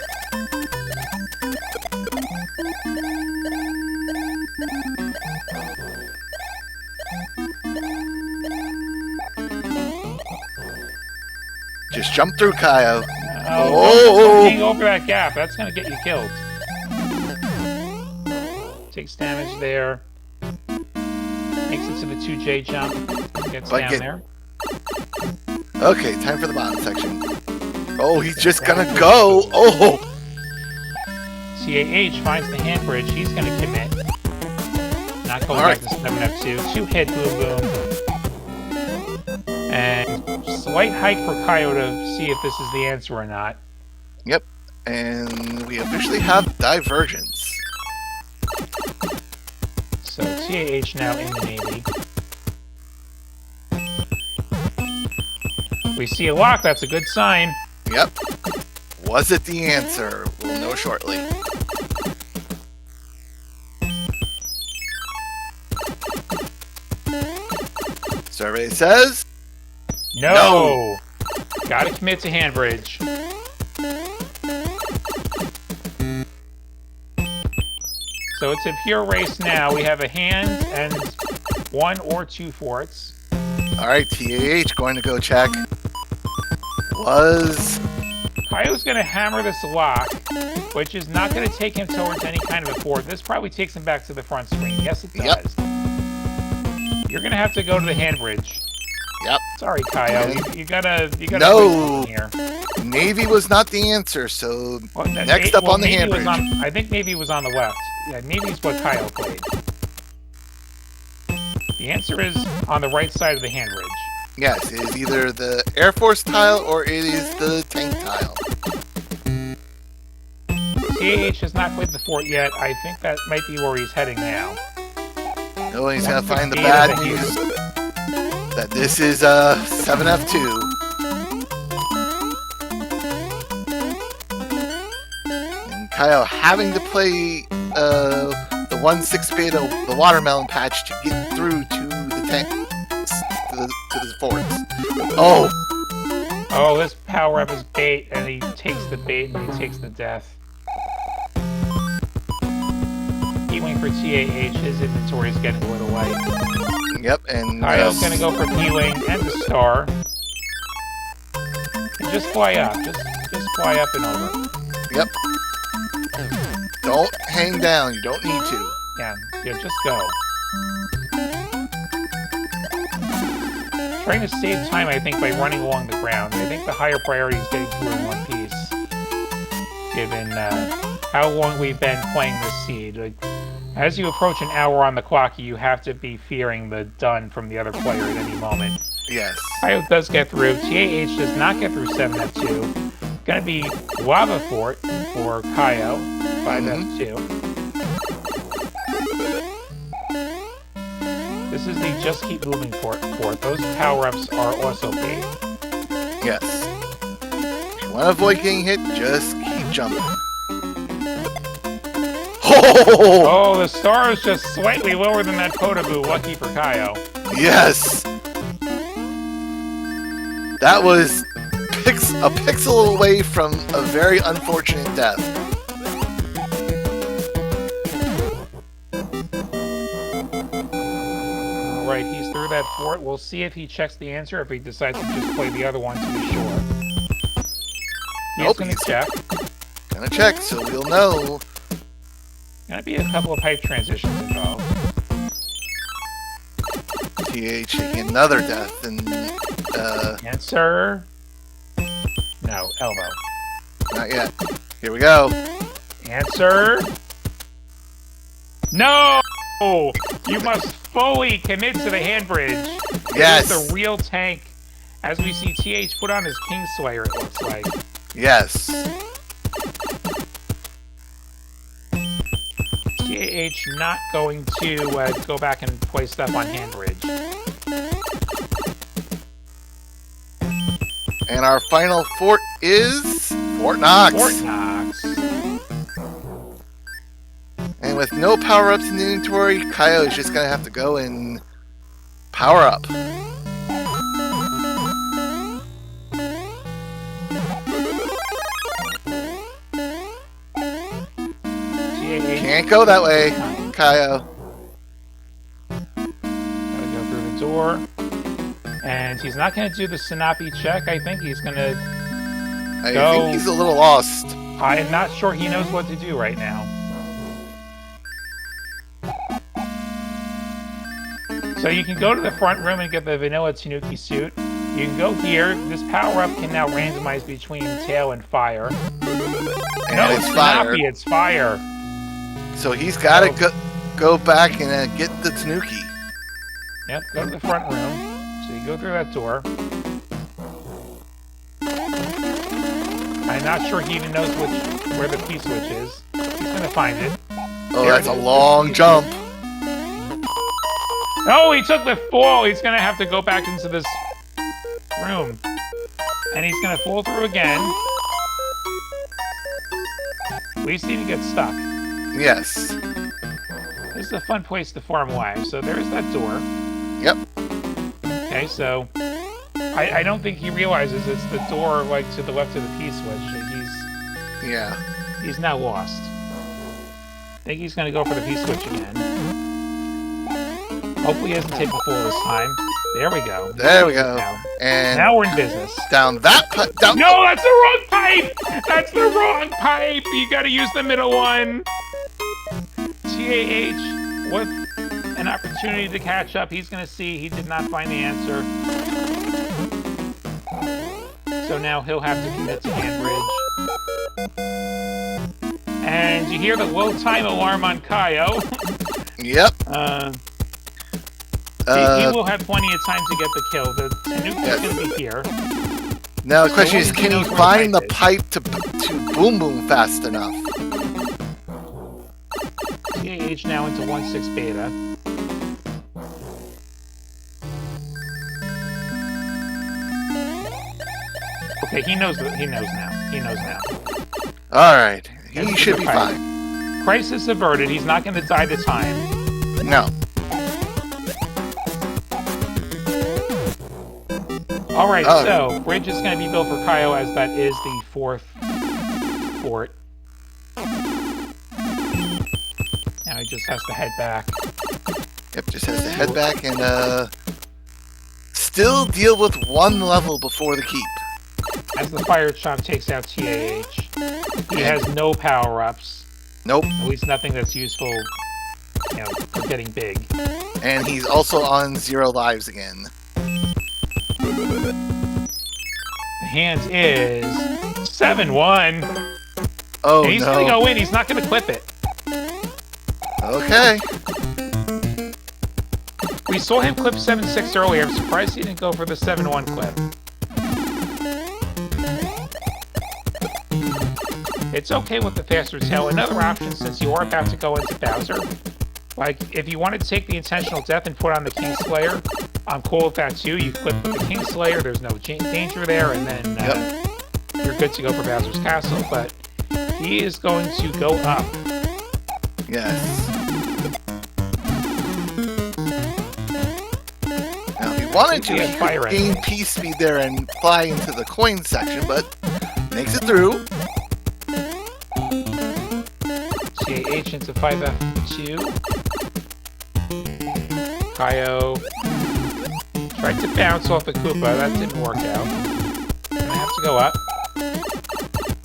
Just jump through, Caio. Don't over that gap. That's going to get you killed. Takes damage there. Makes it to the 2J jump. Gets down there. Okay, time for the bottom section. Oh, he's just going to go. Oh! TAH finds the handbridge. He's going to commit. Not going back to 7F2. 2-hit boom boom. And slight hike for Caio to see if this is the answer or not. Yep. And we officially have divergence. So TAH now in the Navy. We see a lock. That's a good sign. Yep. Was it the answer? We'll know shortly. Survey says... No! Gotta commit to handbridge. So it's a pure race now. We have a hand and 1 or 2 forts. Alright, TAH going to go check. Was... Caio's going to hammer this lock, which is not going to take him towards any kind of a fort. This probably takes him back to the front screen. Yes, it does. Yep. You're going to have to go to the handbridge. Yep. Sorry, Caio. You gotta no. Here. Navy was not the answer, so next up on the handbridge. I think Navy was on the left. Yeah, Navy's what Caio played. The answer is on the right side of the handbridge. Yes, it is either the Air Force tile or it is the tank tile. TAH has not played the fort yet. I think that might be where he's heading now. No, he's gonna find the bad news. that this is 7F2. And Caio having to play the 1/6 beta, the watermelon patch, to get through to the tank, to the forts. Oh! Oh, this power-up is bait, and he takes the bait, and he takes the death. P-Wing for TAH, his inventory is getting a little light. Yep, and... Caio's gonna go for P-Wing and the star. And just fly up, just fly up and over. Yep. Don't hang down, you don't need to. Yeah, just go. Trying to save time, I think, by running along the ground. I think the higher priority is getting through in one piece, given how long we've been playing this seed. Like, as you approach an hour on the clock, you have to be fearing the done from the other player at any moment. Yes. Caio does get through. TAH does not get through 7F2. Gonna be Lava Fort for Caio, 5F2. This is the just keep moving fort. Those power-ups are also bait. Yes. If you want to avoid getting hit, just keep jumping. Oh, the star is just slightly lower than that Potaboo. Lucky for Caio. Yes! That was a pixel away from a very unfortunate death. Alright, he's through that fort. We'll see if he checks the answer, if he decides to just play the other one to be sure. He's gonna check. Gonna check, so we'll know. Gonna be a couple of pipe transitions involved. TH taking another death, and Answer. No, elbow. not yet. Here we go. Answer. No! You must fully commit to the hand bridge. Yes. This is the real tank. As we see TH put on his Kingslayer, it looks like. Yes. TAH not going to go back and play stuff on hand bridge. And our final fort is Fort Knox. Fort Knox. And with no power-ups in the inventory, Caio is just going to have to go and power up. Can't go that way, Caio. Gotta go through the door. And he's not going to do the Sinapi check. I think he's going to I think he's a little lost. I'm not sure he knows what to do right now. So you can go to the front room and get the vanilla Tanuki suit. You can go here. This power-up can now randomize between tail and fire. And no, it's Sinapi, fire. it's fire. So he's got to go back and get the Tanuki. Yep, go to the front room. So you go through that door. I'm not sure he even knows where the P-switch is. He's going to find it. Oh, that's a long jump. Oh, he took the fall. He's going to have to go back into this room. And he's going to fall through again. We've seen him get stuck. Yes. This is a fun place to farm lives. So there's that door. Yep. Okay, so I don't think he realizes it's the door like to the left of the P-switch. He's now lost. I think he's going to go for the P-switch again. Hopefully he doesn't take the fall this time. There we go. There we go. And now we're in business. Down that pipe. No, that's the wrong pipe! That's the wrong pipe! You gotta use the middle one. TAH with an opportunity to catch up. He's gonna see he did not find the answer. So now he'll have to commit to hand bridge. And you hear the low time alarm on Caio. Yep. He will have plenty of time to get the kill. The Tanuki's going to be here. Now the question is, can he find the pipe to boom boom fast enough? TAH now into 1/6 beta. Okay, he knows now. He knows now. All right. He This is should a be fight. fine. Crisis averted. He's not going to die to time. No. All right, Oh. so bridge is going to be built for Caio, as that is the 4th fort. Now he just has to head back. Yep, just has to head back and still deal with one level before the keep. As the fire chop takes out TAH. He has no power-ups. Nope. At least nothing that's useful, for getting big. And he's also on 0 lives again. The hand is 7-1. Oh, And he's no. going to go in. He's not going to clip it. Okay. We saw him clip 7-6 earlier. I'm surprised he didn't go for the 7-1 clip. It's okay with the faster tail. Another option, since you are about to go into Bowser, like if you want to take the intentional death and put on the Kingslayer, I'm cool with that too. You clip with the Kingslayer, there's no danger there, and then you're good to go for Bowser's Castle, but he is going to go up. Yes. Now, he wanted to gain peace speed there and fly into the coin section, but makes it through. TAH into 5F2. Caio tried to bounce off the Koopa. That didn't work out. Gonna have to go up.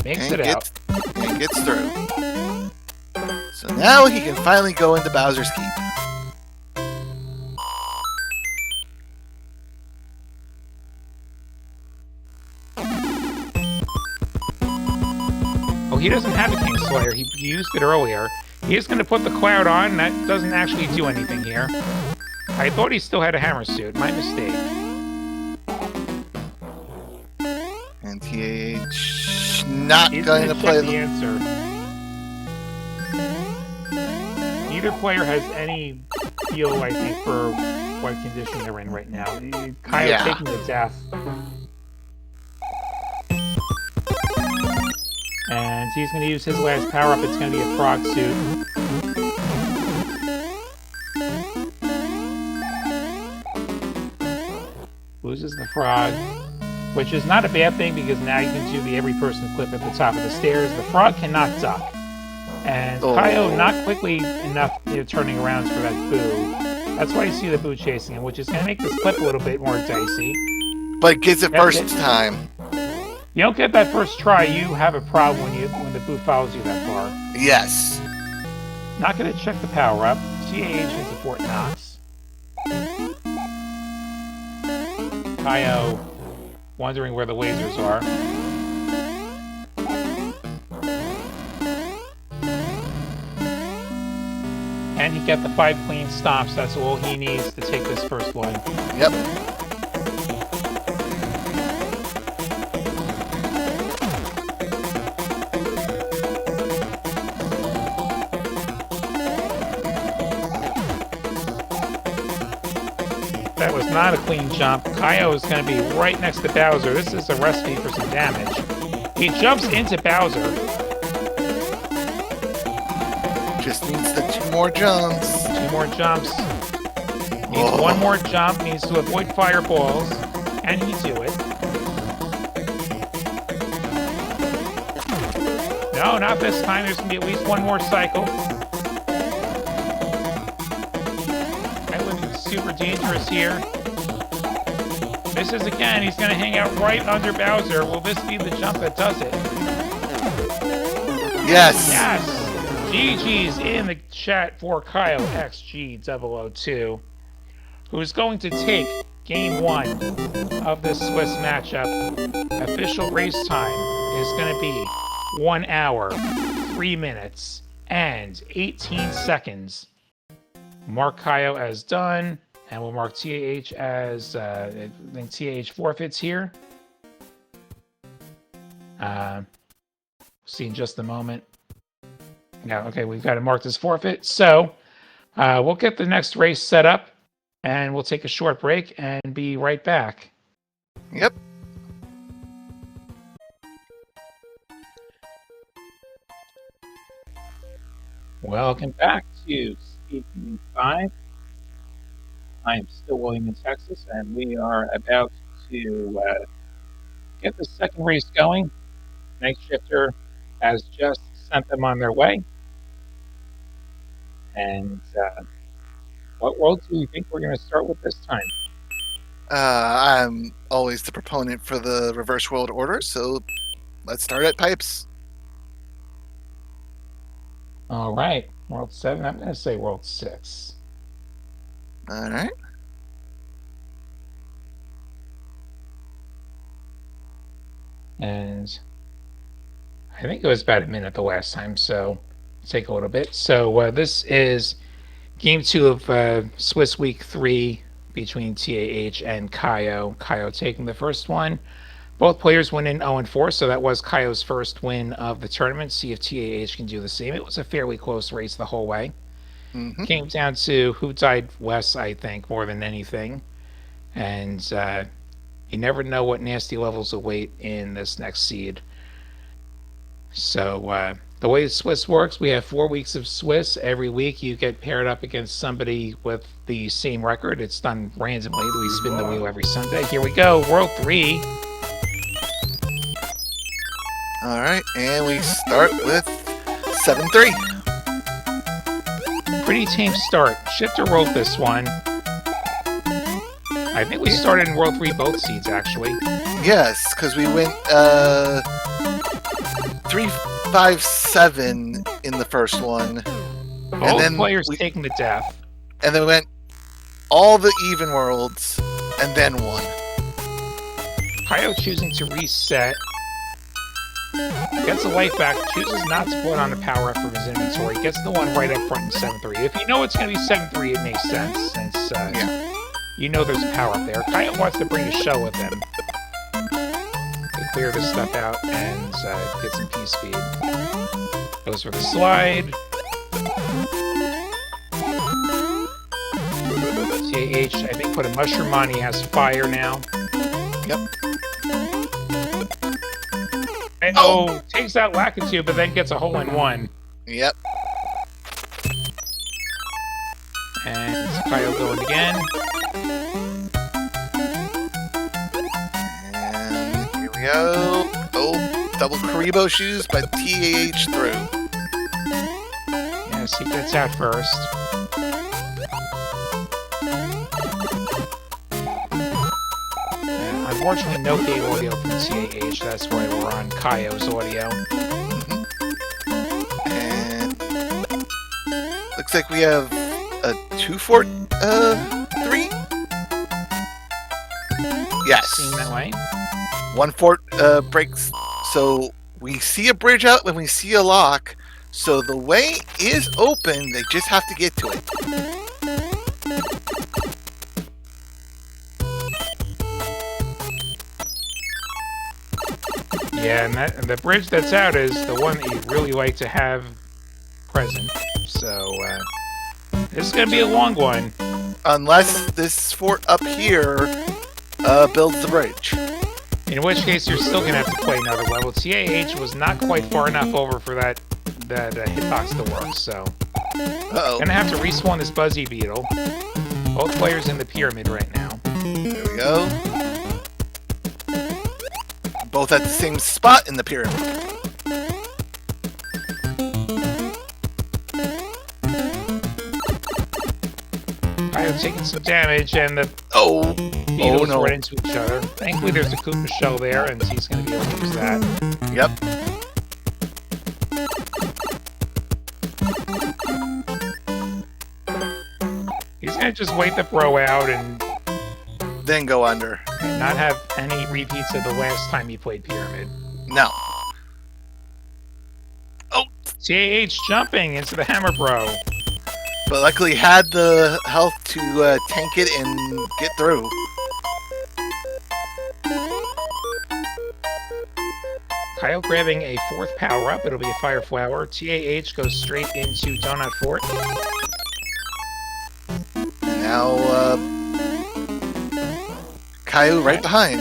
Makes it out. And gets through. So now he can finally go into Bowser's Keep. Oh, he doesn't have a Kingslayer. He used it earlier. He is going to put the Cloud on. That doesn't actually do anything here. I thought he still had a Hammer Suit. My mistake. And TAH not going to play the answer. Neither player has any feel, I think, for what condition they're in right now. Caio taking the death. And he's going to use his last power-up. It's going to be a Frog Suit. Loses the Frog, which is not a bad thing because now you can do the every person clip at the top of the stairs. The Frog cannot duck. And Caio not quickly enough turning around for that Boo. That's why you see the Boo chasing him, which is going to make this clip a little bit more dicey. But gets it first time. You don't get that first try, you have a problem when the Boo follows you that far. Yes. Not going to check the power-up. TAH into Fort Knox. Caio wondering where the lasers are. And he get the 5 clean stops. That's all he needs to take this first one. Yep. That was not a clean jump. Caio is going to be right next to Bowser. This is a recipe for some damage. He jumps into Bowser. Just needs the 2 more jumps. 2 more jumps. Needs 1 more jump. Needs to avoid fireballs. Can he do it? No, not this time. There's going to be at least 1 more cycle. Super dangerous here. This is again, he's going to hang out right under Bowser. Will this be the jump that does it? Yes. Yes. GG's in the chat for CaioXG002, who's going to take game 1 of this Swiss matchup. Official race time is going to be 1 hour, 3 minutes, and 18 seconds. Mark Caio as done, and we'll mark TAH as, I think TAH forfeits here. See in just a moment. Yeah, okay, we've got it marked as forfeit. So we'll get the next race set up, and we'll take a short break and be right back. Yep. Welcome back to SpeedGaming 5. I'm still William in Texas, and we are about to get the second race going. Night Shifter has just sent them on their way. And what world do you think we're going to start with this time? I'm always the proponent for the reverse world order, so let's start at pipes. All right, World 7. I'm going to say World 6. All right. And I think it was about a minute the last time, so take a little bit. So this is Game 2 of Swiss Week 3 between TAH and Caio. Caio taking the first one. Both players went in 0-4, so that was Caio's first win of the tournament. See if TAH can do the same. It was a fairly close race the whole way. Mm-hmm. Came down to who died less, I think, more than anything. And you never know what nasty levels await in this next seed. So the way Swiss works, we have 4 weeks of Swiss. Every week you get paired up against somebody with the same record. It's done randomly. We spin the wheel every Sunday. Here we go, World 3. All right, and we start with 7-3. Pretty tame start. Shifter rolled this one. I think we started in World 3 both seeds, actually. Yes, because we went 3-5-7 in the first one. Both players taking the death. And then we went all the even worlds, and then one. Caio choosing to reset. Gets a life back, chooses not to put on a power up from his inventory, gets the one right up front in 7-3. If you know it's going to be 7-3, it makes sense, since you know there's a power up there. Caio wants to bring a shell with him to clear this stuff out and get some P speed. Goes for the slide. TAH, I think, put a mushroom on. He has fire now. Yep. And takes out Lakitu, but then gets a hole in one. Yep. And Caio going again. And here we go. Oh, double Karibo shoes, but TAH through. Yes, he gets out first. Unfortunately, no game audio from TAH. That's why we're on Caio's audio. And looks like we have a 2-fort 3. Yes. Seeing that way. 1 fort breaks. So we see a bridge out when we see a lock. So the way is open. They just have to get to it. Yeah, and the bridge that's out is the one that you'd really like to have present. So this is going to be a long one. Unless this fort up here builds the bridge. In which case, you're still going to have to play another level. TAH was not quite far enough over for that hitbox to work, so... Uh-oh. Gonna have to respawn this Buzzy Beetle. Both players in the pyramid right now. There we go. Both at the same spot in the pyramid. Caio taking some damage, and the beetles run into each other. Thankfully, there's a Koopa shell there, and he's going to be able to use that. Yep. He's going to just wait the throw out and Then go under. not have any repeats of the last time he played Pyramid. No. Oh! TAH jumping into the Hammer Bro. But luckily had the health to tank it and get through. Caio grabbing a 4th power-up. It'll be a Fire Flower. TAH goes straight into Donut Fort. Now, Caio right behind.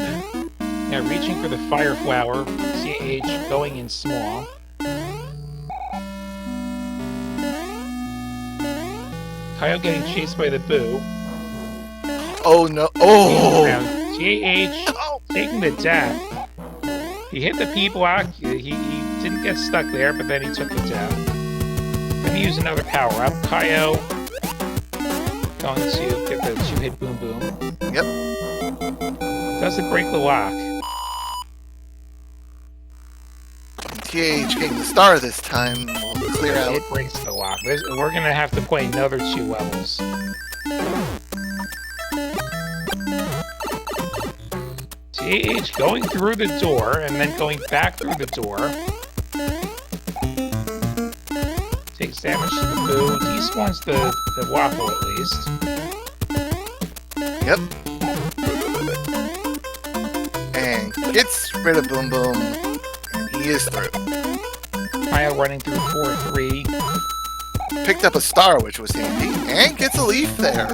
Now reaching for the Fire Flower. TAH going in small. Caio getting chased by the Boo. Oh no! Oh! TAH taking the death. He hit the P block. He didn't get stuck there, but then he took the death. Gonna use another power up. Caio going to get the 2-hit boom boom. Yep. Doesn't break the lock. TAH getting the star this time. We'll clear out. It breaks the lock. We're gonna have to play another 2 levels. TAH going through the door and then going back through the door. Takes damage to the Boo. Despawns the waffle at least. Yep. And gets rid of Boom Boom. And he is through. Caio running through 4-3. Picked up a star, which was handy. And gets a leaf there.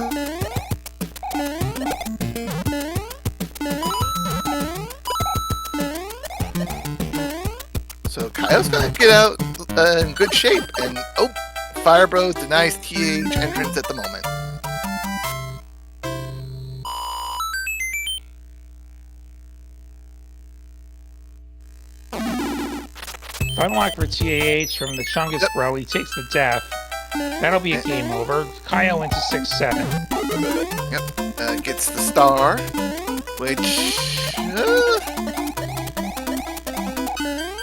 So Caio's gonna get out in good shape. And oh, Fire Bros denies TAH entrance at the moment. Unlock for TAH from the Chungus Bro. He takes the death. That'll be a game over. Caio into 6-7. Yep. Gets the star, which...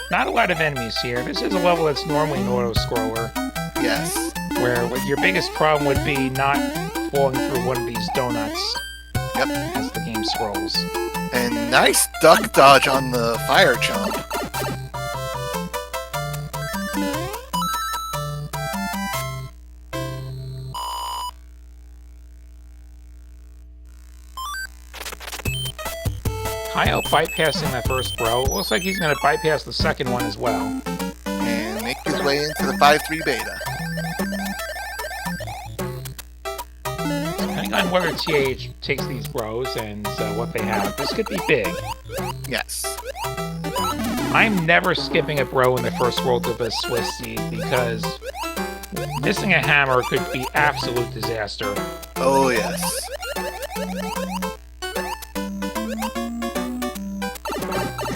Not a lot of enemies here. This is a level that's normally an auto-scroller. Yes. Where your biggest problem would be not falling through one of these donuts. Yep. As the game scrolls. And nice duck dodge on the fire jump. Caio bypassing that first bro. Looks like he's going to bypass the second one as well. And make his way into the 5-3 beta. Depending on whether TAH takes these bros and what they have, this could be big. Yes. I'm never skipping a bro in the first world of a Swiss seed because missing a hammer could be absolute disaster. Oh, yes.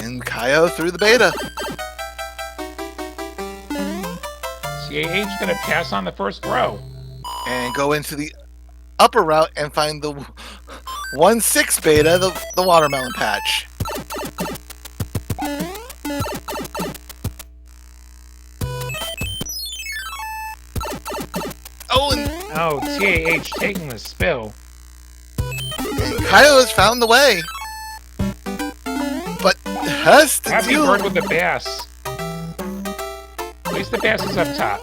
And Caio through the beta. TAH gonna pass on the first bro. And go into the upper route and find the 1-6 beta, the watermelon patch. Oh, and TAH taking the spill. And Caio has found the way. But has to Happy deal... bird with the bass. At least the bass is up top.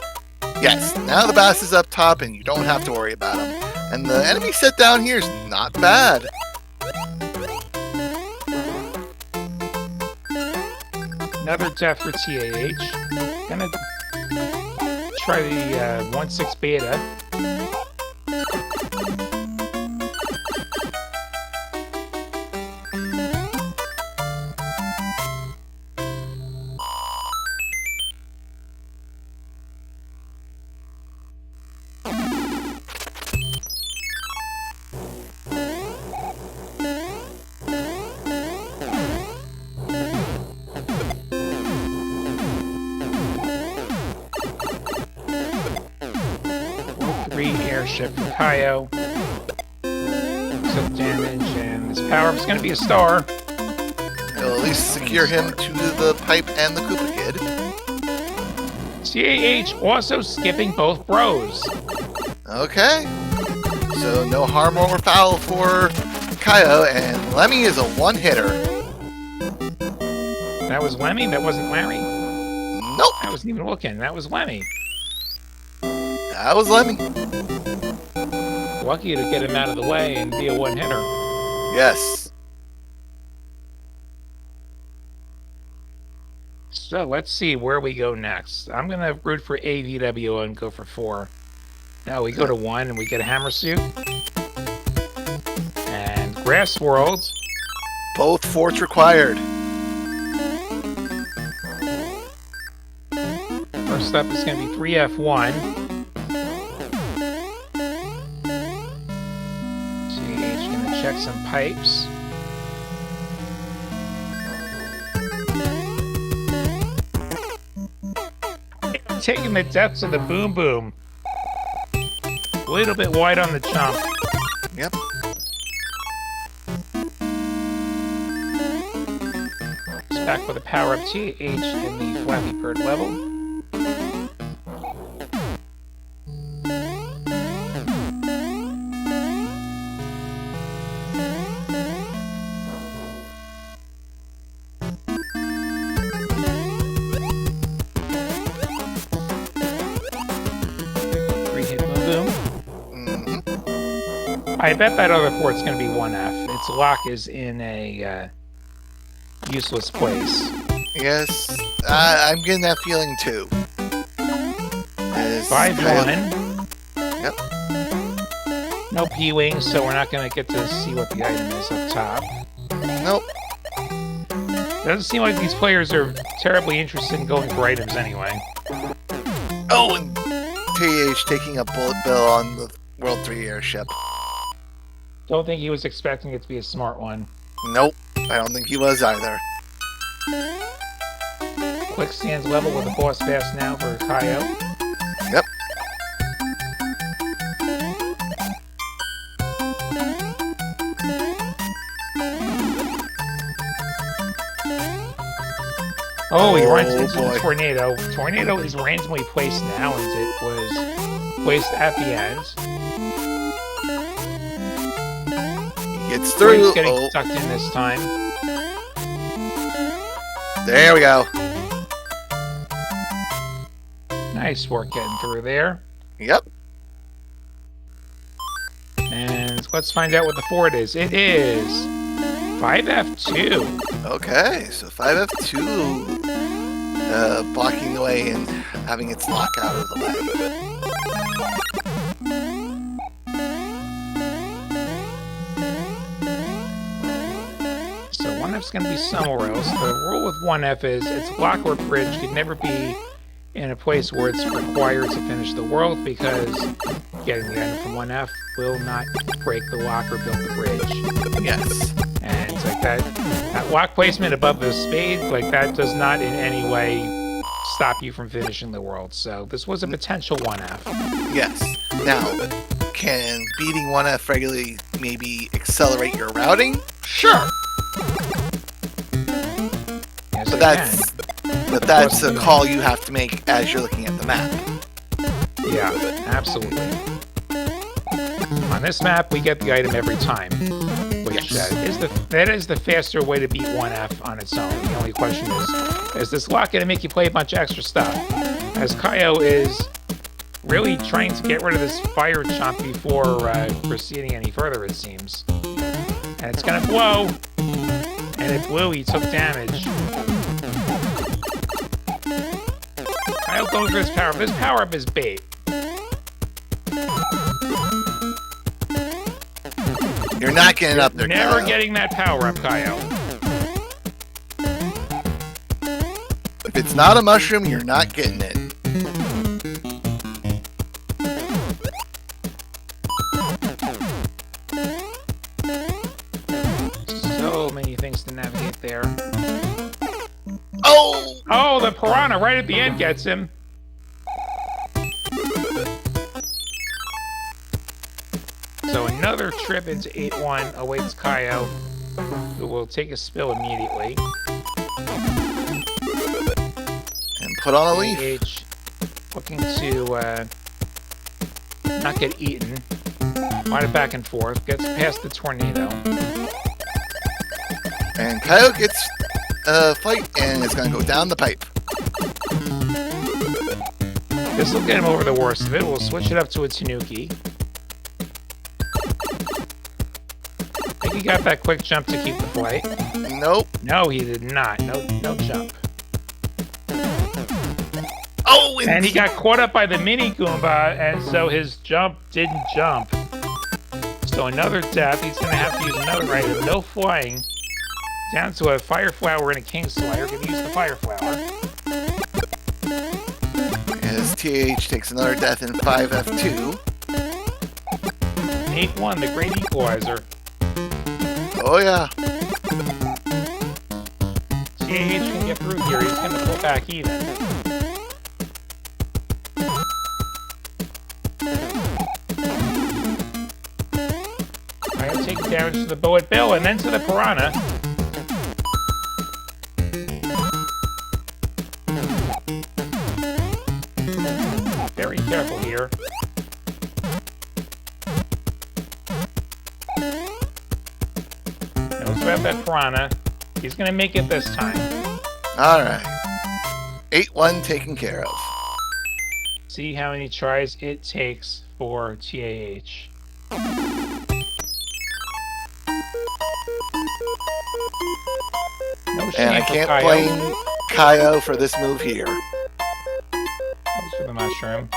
Yes, now the bass is up top and you don't have to worry about him. And the enemy set down here is not bad. Another death for TAH. Gonna try the 1-6 beta. Airship from Caio. Took damage, and this power-up's gonna be a star. It'll at least secure him to the pipe and the Koopa Kid. TAH also skipping both bros. Okay. So no harm or foul for Caio, and Lemmy is a one-hitter. That was Lemmy? That wasn't Larry? Nope. I wasn't even looking. That was Lemmy. That was Lemmy. Lucky to get him out of the way and be a one-hitter. Yes. So let's see where we go next. I'm going to root for AVWO and go for 4. Now we go to 1 and we get a hammer suit. And Grass World. Both forts required. First up is going to be 3F1. some pipes. Taking the depths of the boom boom. A little bit wide on the jump. Yep. It's back with a power up TAH in the Flappy Bird level. I bet that other port's going to be 1F. Its lock is in a useless place. Yes, I'm getting that feeling too. 5-1. Yep. No P-Wings, so we're not going to get to see what the item is up top. Nope. Doesn't seem like these players are terribly interested in going for items anyway. Oh, and TAH taking a bullet bill on the World 3 airship. Don't think he was expecting it to be a smart one. Nope, I don't think he was either. Quicksands level with a boss pass now for Caio. Yep. Oh, he runs into boy. the tornado. Tornado is randomly placed now as it was placed at the end. Gets through. He's getting sucked in this time. There we go. Nice work getting through there. Yep. And let's find out what the fort is. It is 5F2. Okay, so 5F2 blocking the way and having its lock out of the way. So 1F's going to be somewhere else. The rule with 1F is its lock or bridge could never be in a place where it's required to finish the world, because getting the item from 1F will not break the lock or build the bridge. Yes. And it's like that lock placement above the spade, like that does not in any way stop you from finishing the world. So this was a potential 1F. Yes. Now, can beating 1F regularly maybe accelerate your routing? Sure. Yes, But that's a call you have to make as you're looking at the map. Yeah, absolutely. On this map, we get the item every time, which that is the faster way to beat 1F on its own. The only question is this lock going to make you play a bunch of extra stuff? As Caio is really trying to get rid of this fire chomp before proceeding any further, it seems. And it's going to blow. And it blew, he took damage. Caio goes for his power-up. His power-up is bait. You're not getting up there, Never Caio. getting that power-up, Caio. If it's not a mushroom, you're not getting it. So many things to navigate there. Oh! Oh, the piranha right at the end gets him. So another trip into 8-1 awaits Caio, who will take a spill immediately. And put on a leaf. TAH looking to not get eaten. Ride it back and forth. Gets past the tornado. And Caio gets a fight, and it's going to go down the pipe. This will get him over the worst of it. We'll switch it up to a Tanuki. I think he got that quick jump to keep the flight. Nope. No, he did not. No jump. Oh! And he got caught up by the mini Goomba, and so his jump didn't jump. So another death. He's going to have to use another item. No flying. Down to a Fire Flower and a King Slayer. Going to use the Fire Flower. As TAH takes another death in 5F2. 8-1, the Great Equalizer. Oh, yeah. TAH can get through here. He's going to pull back even. Alright, take damage to the Bullet Bill and then to the Piranha. Very careful here. Knows about that Piranha. He's going to make it this time. All right. 8-1 taken care of. See how many tries it takes for TAH. No shame And I for can't Caio. blame Caio for this move here. Thanks for the mushroom.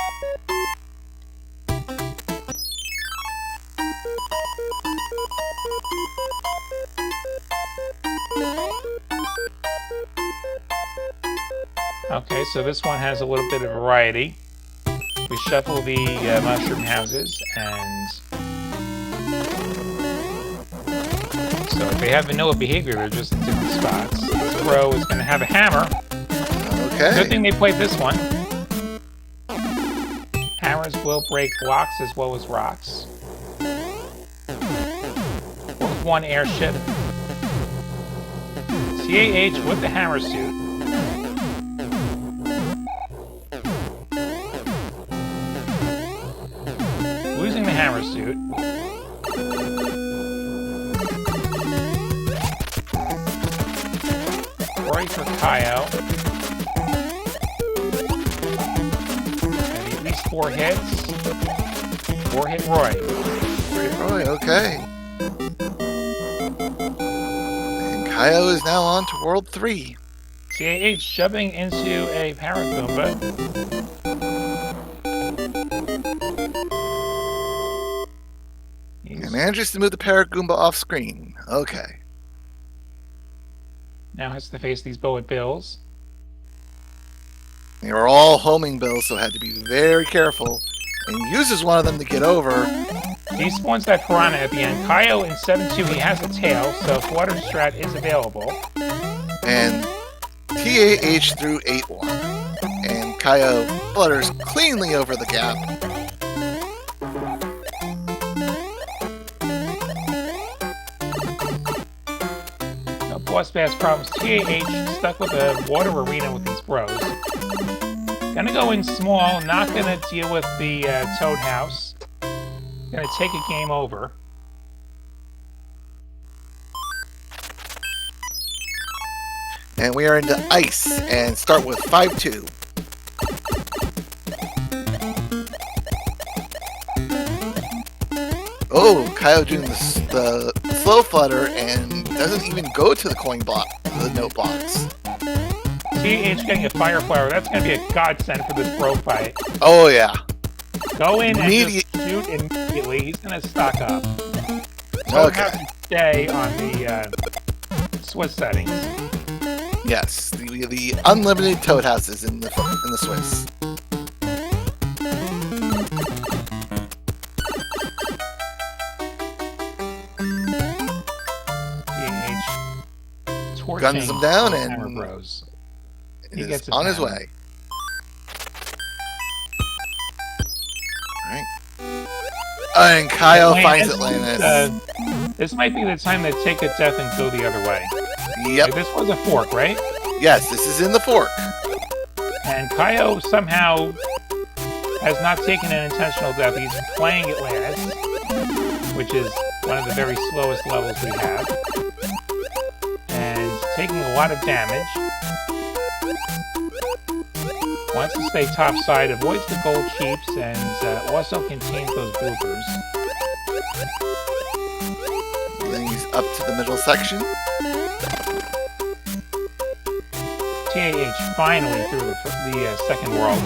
Okay, so this one has a little bit of variety. We shuffle the mushroom houses, and so if they have vanilla behavior, they're just in different spots. This row is going to have a hammer. Okay. Good thing they played this one. Hammers will break blocks as well as rocks. With one airship. CAH with the hammer suit. Losing the hammer suit. Roy for Caio. Maybe at least 4 hits. 4-hit Roy. Roy, okay. And Caio is now on to World 3. CAH shoving into a Paragoomba. He manages to move the Paragoomba off screen. Okay. Now has to face these Bullet Bills. They were all homing bills, so had to be very careful. And uses one of them to get over. He spawns that Piranha at the end. Caio in 7-2, he has a tail, so Flutter Strat is available. And TAH through 8-1. And Caio flutters cleanly over the gap. No boss bass problems. TAH stuck with a water arena with these bros. Gonna go in small, not gonna deal with the Toad House. Gonna take a game over. And we are into ice and start with 5-2. Oh, Caio doing the slow flutter and doesn't even go to the coin block, the note box. TAH getting a Fire Flower. That's going to be a godsend for this bro fight. Oh, yeah. Go in and just shoot immediately. He's going to stock up. So Okay. have to stay on the Swiss settings. Yes, the unlimited toad houses in the Swiss. TAH Guns them down Hammer and Bros. He He is gets his on his hammer. way. Alright. And Caio finds Atlantis. This might be the time they take a death and go the other way. Yep. Like, this was a fork, right? Yes, this is in the fork. And Caio somehow has not taken an intentional death. He's playing Atlantis, which is one of the very slowest levels we have. And taking a lot of damage. Wants to stay topside, avoids the gold cheaps, and also contains those bloopers. Then he's up to the middle section. TAH finally through the second world.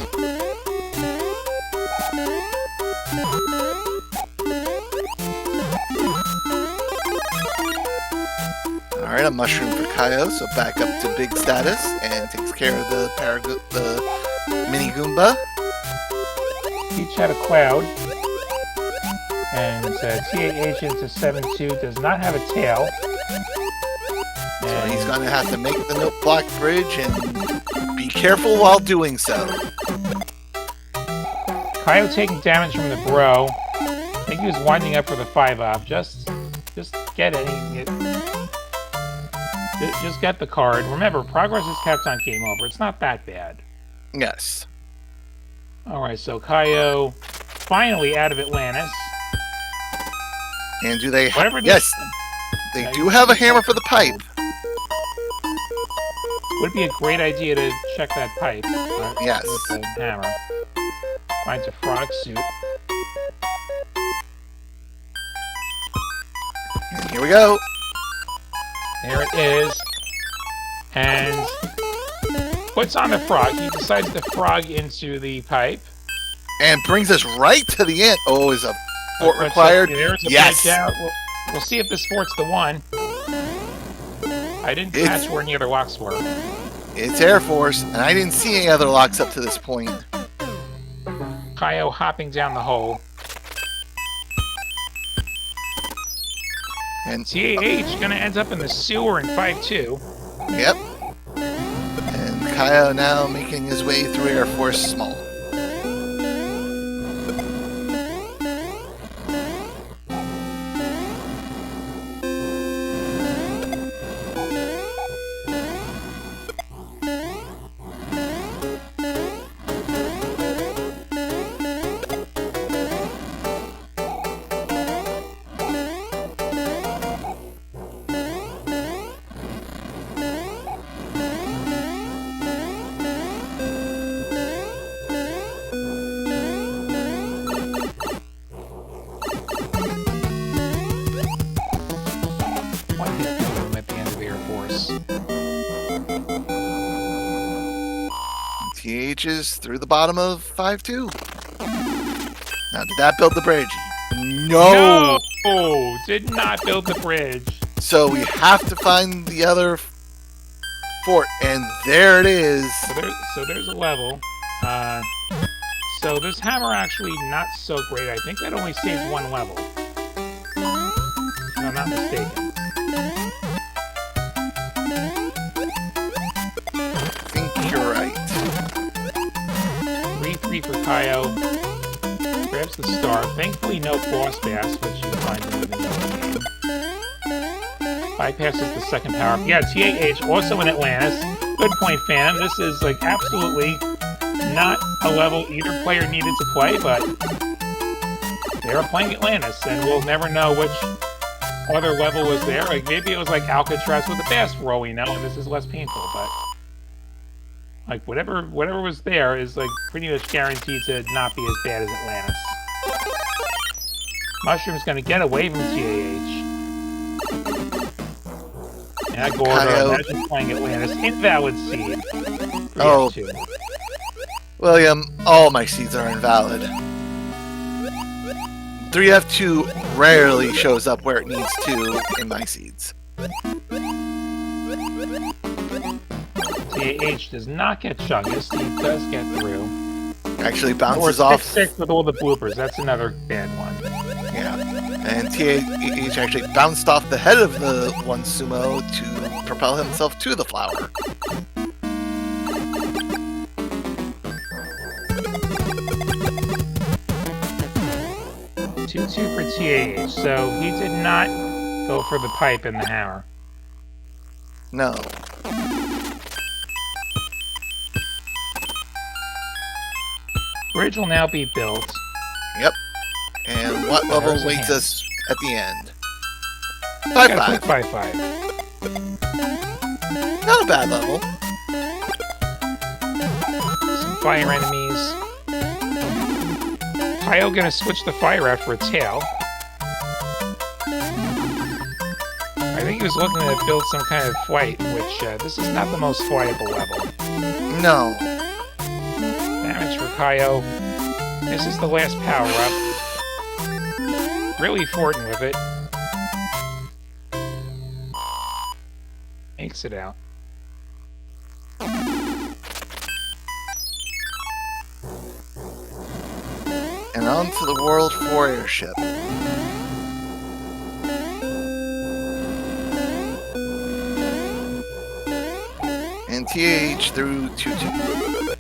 Alright, a mushroom for Caio, so back up to big status and takes care of the mini Goomba. Each had a cloud. And TAH into 7-2 does not have a tail. So he's going to have to make the note block bridge and be careful while doing so. Caio taking damage from the bro. I think he was winding up for the 5-up. Just get it. Just get the card. Remember, progress is kept on game over. It's not that bad. Yes. Alright, so Caio finally out of Atlantis. And do they... Whatever yes, they do have a hammer for the pipe. Would be a great idea to check that pipe. Yes. With the hammer. Finds a frog suit. And here we go. There it is. And puts on the frog. He decides to frog into the pipe. And brings us right to the end. Oh, is a fort required? There's a yes. bridge out. We'll see if this fort's the one. I didn't catch where any other locks were. It's Air Force, and I didn't see any other locks up to this point. Caio hopping down the hole. And TAH gonna end up in the sewer in 5-2. Yep. And Caio now making his way through Air Force Small. TAH is through the bottom of 5-2. Now, did that build the bridge? No! No! Did not build the bridge. So we have to find the other fort, and there it is. So there's a level. So this hammer actually not so great. I think that only saves one level. If I'm not mistaken. I think you're right. 3-3 for Caio. Grabs the star. Thankfully, no boss bass, which you find in the game. Bypasses the second power. Yeah, TAH, also in Atlantis. Good point, Phantom. This is, like, absolutely not a level either player needed to play, but they are playing Atlantis, and we'll never know which other level was there. Like, maybe it was like Alcatraz with a bass for all we know, and this is less painful, but like, whatever was there is, like, pretty much guaranteed to not be as bad as Atlantis. Mushroom's gonna get away from TAH. And Gordo, imagine playing Atlantis. Invalid seed. Oh, William, all my seeds are invalid. 3F2 rarely shows up where it needs to in my seeds. TAH does not get Chungus. He does get through. Actually bounces off. 6-6 with all the bloopers. That's another bad one. Yeah. And TAH actually bounced off the head of the one sumo to propel himself to the flower. 2-2 for TAH, so he did not go for the pipe and the hammer. No. Bridge will now be built. Yep. And what level waits us at the end? 5-5. 5-5. Not a bad level. Some fire enemies. Caio gonna switch the fire out for a tail. I think he was looking to build some kind of flight, which this is not the most flyable level. No. Damage for Caio. This is the last power-up. Really forting with it. Makes it out. And on to the World 4 airship. TAH through 2-2.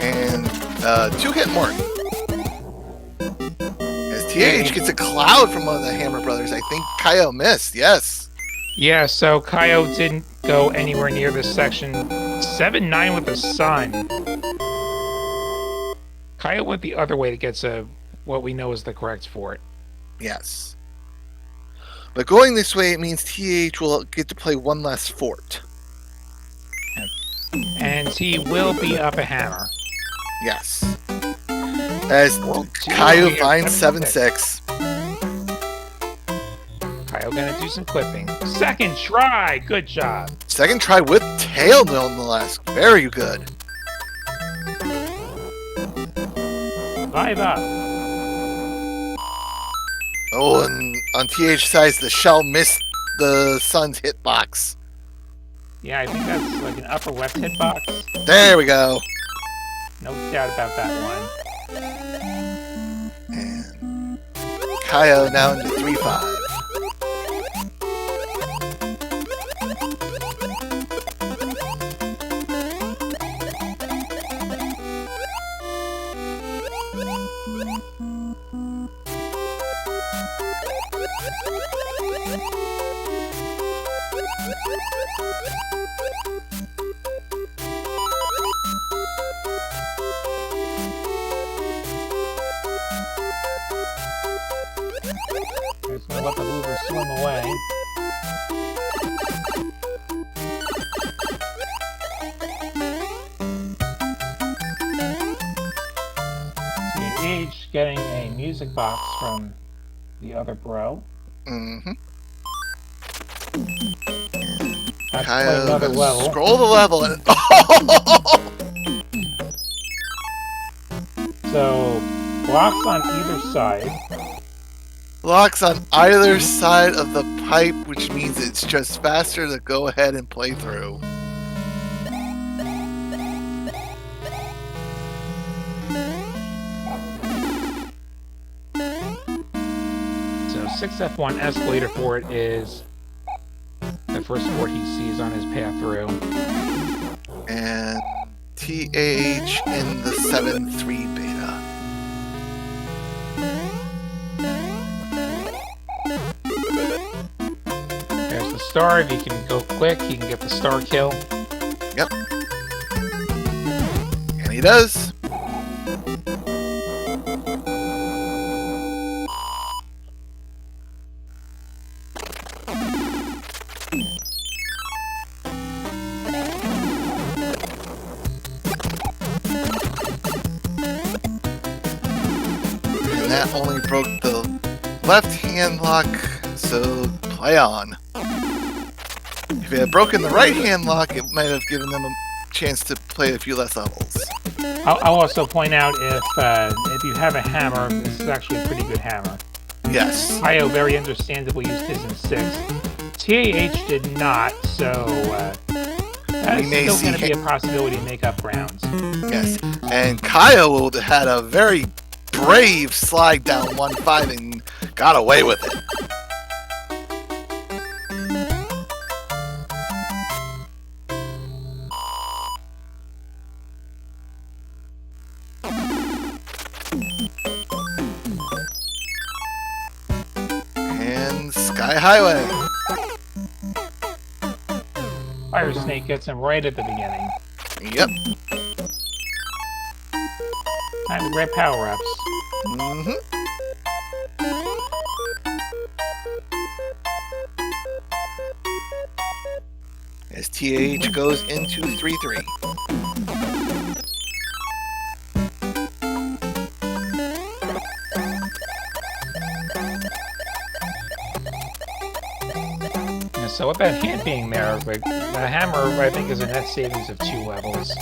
And 2-hit mark. As TAH gets a cloud from one of the Hammer Brothers. I think Caio missed, yes. Yeah, so Caio didn't go anywhere near this section. 7-9 with the sun. Caio went the other way to get to what we know is the correct fort. Yes. But going this way, it means TAH will get to play one less fort. And he will be up a hammer. Yes. As Caio finds 7-6. Caio gonna do some clipping. Second try! Good job. Second try with tail nonetheless. Very good. 5 up. Oh, and on TH side, the shell missed the sun's hitbox. Yeah, I think that's like an upper left hitbox. There we go. No doubt about that one. And Caio now into 3-5. Just gonna let the mover swim away. TAH getting a music box from the other bro. Mm-hmm. That's Caio another level. scroll the level and So, blocks on either side. blocks on either side of the pipe, which means it's just faster to go ahead and play through. So 6F1 escalator fort is the first fort he sees on his path through. And TAH in the 7-3 beta. There's the star. If he can go quick, he can get the star kill. Yep. And he does. And that only broke the left hand lock, so play on. If it had broken the right hand lock, it might have given them a chance to play a few less levels. I'll also point out if you have a hammer, this is actually a pretty good hammer. Yes. Caio very understandably used his in 6. TAH did not, so that's still going to be a possibility to make up rounds. Yes. And Caio had a very brave slide down 1-5 and got away with it. And Sky Highway. Fire Snake gets him right at the beginning. Yep. Time to grab power-ups. Mm-hmm. As TAH goes into 3-3. So with that hand being there, like, the hammer, I think, is a net savings of 2 levels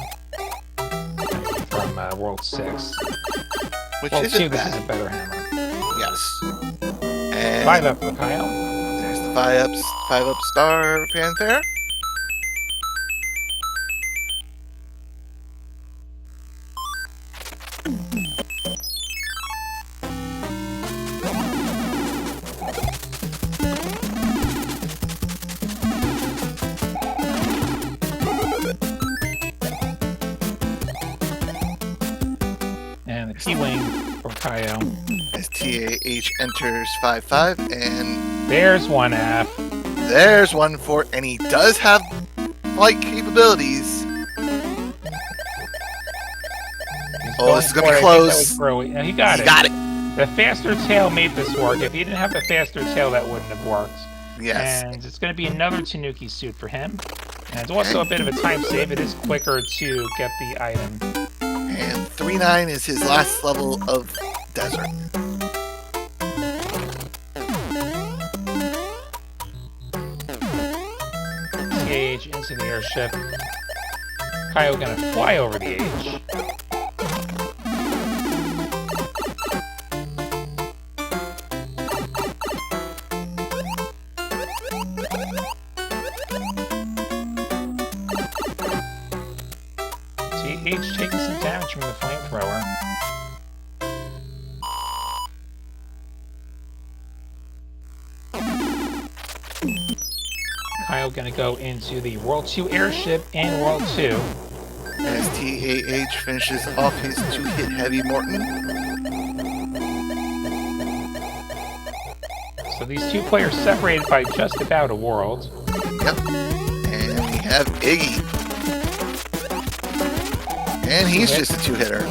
from World 6. which Well, isn't two, this is a bad. better hammer. Yes. And 5 up for Kyle. there's the 5 up star fanfare. And the T-Wing for Caio. As TAH enters 5-5, and There's 1 F. there's 1 for, and he does have flight capabilities. Oh, this is gonna be close. Yeah, he got He it. got it. The faster tail made this work. If he didn't have the faster tail, that wouldn't have worked. Yes. And it's going to be another Tanuki suit for him. And it's also a bit of a time save. It is quicker to get the item. And 3-9 is his last level of desert. TAH into the airship. Caio going to fly over the H. TAH taking some damage from the flamethrower. Caio gonna go into the World 2 airship in World 2. As TAH finishes off his 2-hit heavy Morton. So these two players separated by just about a world. Yep. And we have Iggy. And he's just a 2-hitter.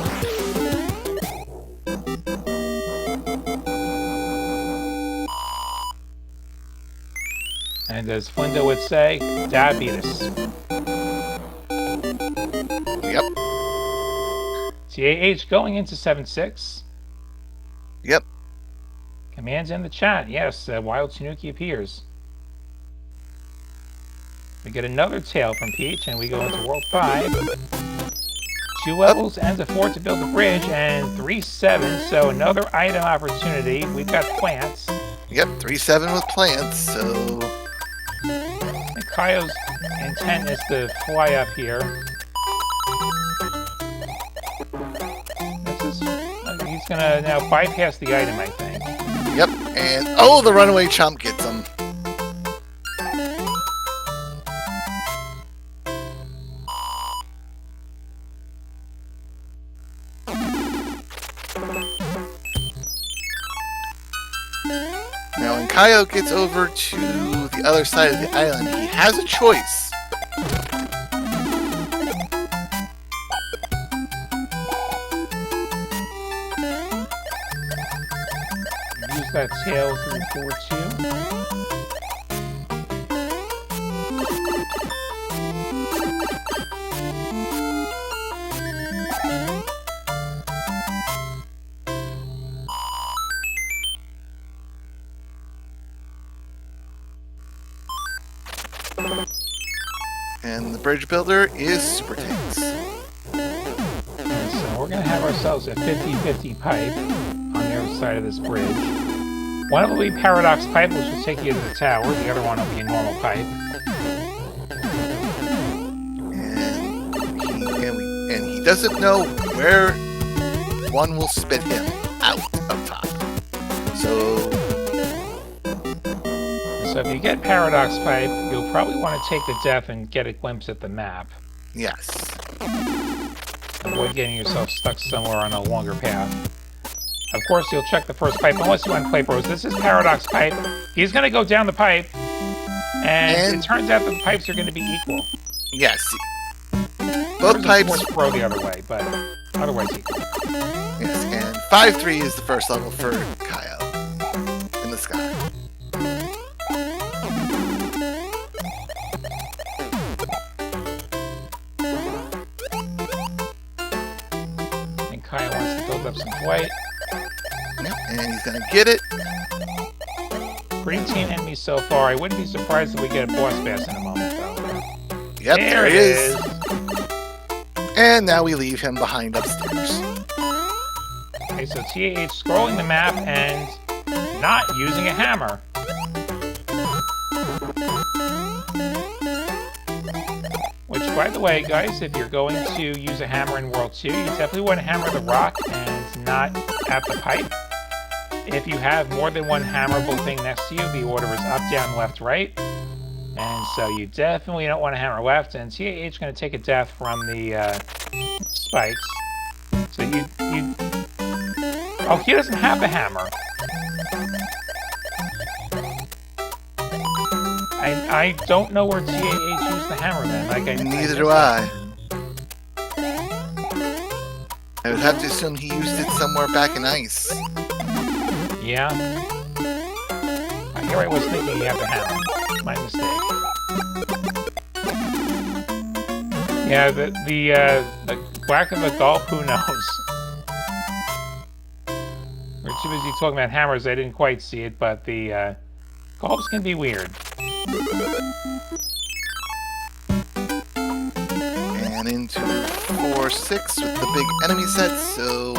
And as Flindo would say, diabetes. Yep. TAH going into 7-6. Yep. Commands in the chat. Yes, Wild Tanuki appears. We get another tail from Peach, and we go into World 5. 2 levels and a 4 to build the bridge, and 3-7, so another item opportunity. We've got plants. Yep, 3-7 with plants, so... And Caio's intent is to fly up here. He's gonna now bypass the item, I think. Yep, and oh, the runaway chump gets him. Now, when Caio gets over to the other side of the island, he has a choice. Use that tail through 4-2. And the bridge builder is Super Tanks. And so we're going to have ourselves a 50-50 pipe on the other side of this bridge. One of them will be Paradox Pipe, which will take you to the tower. The other one will be a normal pipe. And he doesn't know where one will spit him out up top. So if you get Paradox Pipe, you'll probably want to take the def and get a glimpse at the map. yes. Avoid getting yourself stuck somewhere on a longer path. Of course, you'll check the first pipe, unless you want Clay Bros. This is Paradox Pipe. He's going to go down the pipe, and it turns out that the pipes are going to be equal. Yes. Both pipes throw the other way, but otherwise equal. Yes, and 5-3 is the first level for Caio in the sky. And Caio wants to build up some flight. Yep, and he's going to get it. Pretty team enemies so far. I wouldn't be surprised if we get a boss bass in a moment, though. Yep, there it is. And now we leave him behind upstairs. Okay, so TAH scrolling the map and not using a hammer. Which, by the way, guys, if you're going to use a hammer in World 2, you definitely want to hammer the rock and not at the pipe. If you have more than one hammerable thing next to you, the order is up, down, left, right. And so you definitely don't want to hammer left, and TAH is going to take a death from the spikes. So oh, he doesn't have the hammer. I don't know where TAH used the hammer then. Neither do I. I would have to assume he used it somewhere back in ice. Yeah. Here I was thinking he had the hammer. My mistake. Yeah, the whack of the golf, who knows? We're too busy talking about hammers, I didn't quite see it, but the golfs can be weird. And into 4-6 with the big enemy set, so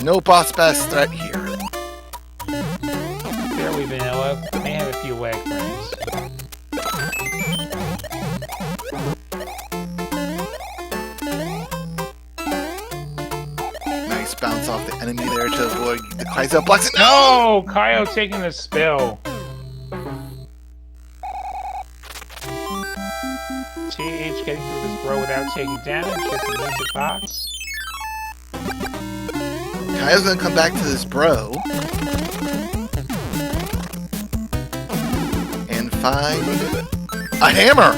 no boss bass threat here. Fairly vanilla, may have a few lag frames. Nice bounce off the enemy there to avoid the Kaizo blocks. No! Caio taking the spill. TAH getting through this bro without taking damage. Gets the music box. Kaio's gonna come back to this bro and find a hammer.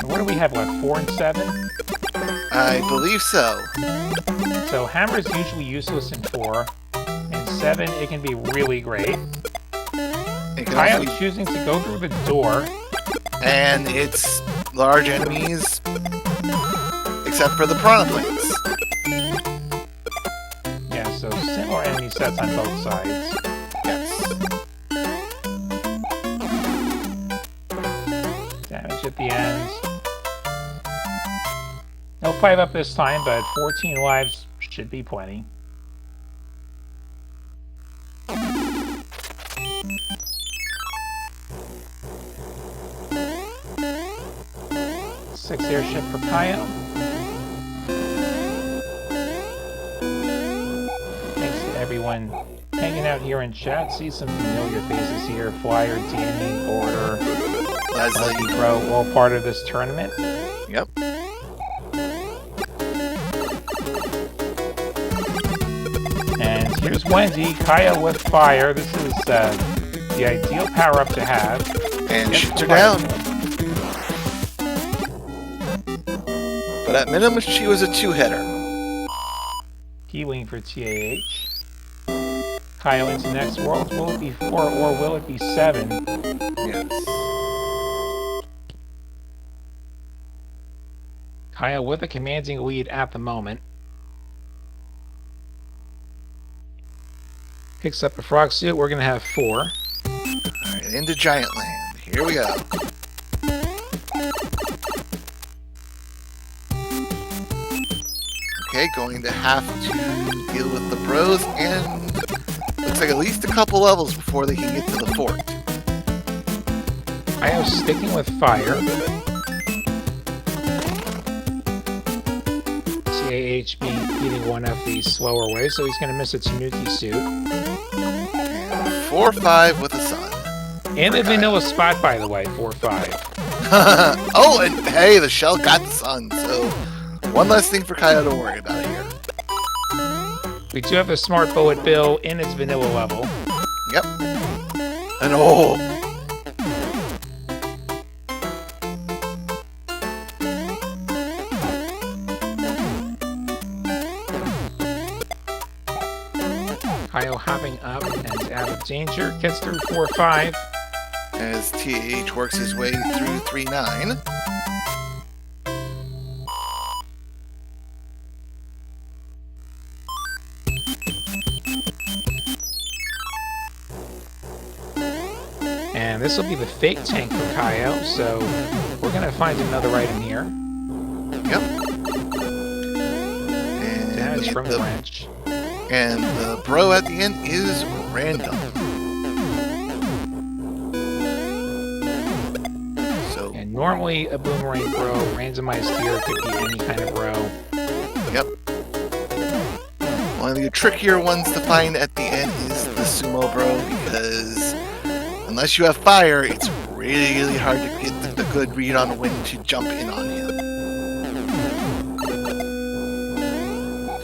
What do we have left? 4 and 7? I believe so. So hammer is usually useless in 4. In 7, it can be really great. Caio choosing to go through the door. And it's large enemies, except for the piranha plants. Yeah, so similar enemy sets on both sides. Yes. Damage at the end. No 5 up this time, but 14 lives should be plenty. Six airship for Caio. Thanks to everyone hanging out here in chat. See some familiar faces here. Flyer, Danny, Border, Leslie, Bro, all part of this tournament. Yep. And here's Wendy, Caio with fire. This is the ideal power-up to have. And shoots her down. But at minimum, she was a 2-hitter. Healing for TAH. Caio into next world. Will it be 4 or will it be 7? Yes. Caio with a commanding lead at the moment. Picks up a frog suit. We're going to have 4. Alright, into Giant Land. Here we go. Okay, going to have to deal with the bros, and looks like at least a couple levels before they can get to the fort. Caio sticking with fire. TAH beating one of the slower ways, so he's going to miss a Tanuki suit. And 4-5 with a sun. In the vanilla spot, by the way, 4-5. Oh, and hey, the shell got the sun, so one less thing for Caio to worry about here. We do have a smart bullet bill in its vanilla level. Yep. And oh! Caio hopping up and out of danger. Gets through 4-5. As TAH works his way through 3-9. And this will be the fake tank for Caio, so we're going to find another item here. Yep. And Damage from the wrench. And the bro at the end is random. So. And normally a boomerang bro, randomized here, could be any kind of bro. Yep. One of the trickier ones to find at the end is the sumo bro, because unless you have fire, it's really hard to get the good read on when to jump in on him.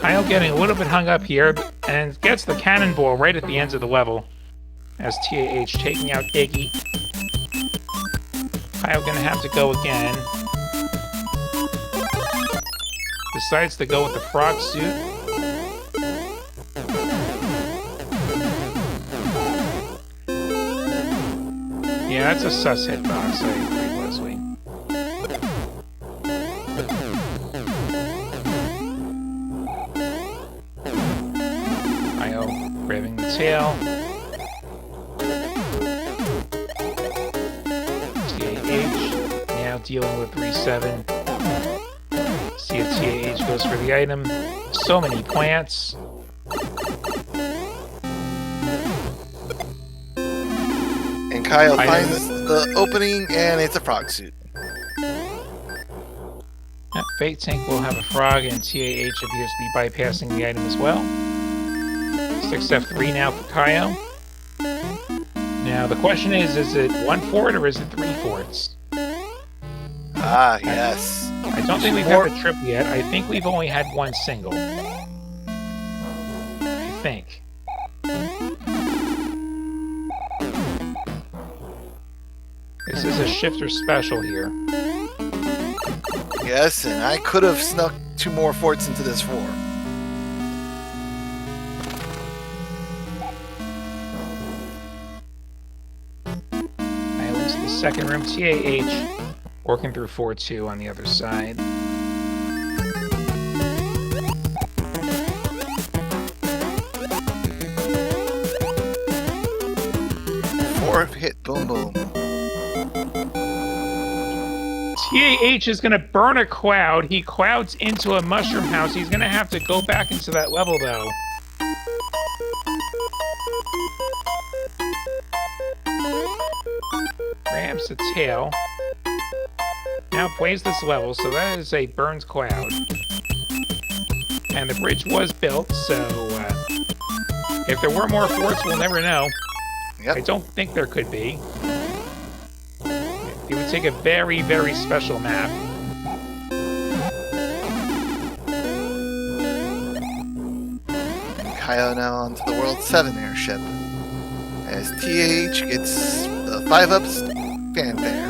Caio getting a little bit hung up here, and gets the cannonball right at the ends of the level. As TAH taking out Iggy. Caio gonna have to go again. Decides to go with the frog suit. Yeah, that's a sus hitbox, I agree, Leslie. Caio grabbing the tail. TAH now dealing with 3-7. See if TAH goes for the item. So many plants. And Caio finds the opening, and it's a frog suit. Yep, Fate Tank will have a frog, and TAH appears to be bypassing the item as well. 6F3 now for Caio. Now, the question is it 1 fort or is it 3 forts? Ah, yes. I don't think we've had the triple yet. I think we've only had 1 single. I think. This is a shifter special here. Yes, and I could have snuck 2 more forts into this 4. I went to the second room. TAH working through 4-2 on the other side. Hit boom boom. TAH is going to burn a cloud. He clouds into a mushroom house. He's going to have to go back into that level, though. Grabs the tail. Now plays this level, so that is a burned cloud. And the bridge was built, so if there were more forts, we'll never know. Yep. I don't think there could be. It would take a very special map. Caio now onto the World 7 airship. As TAH gets the 5-ups fanfare.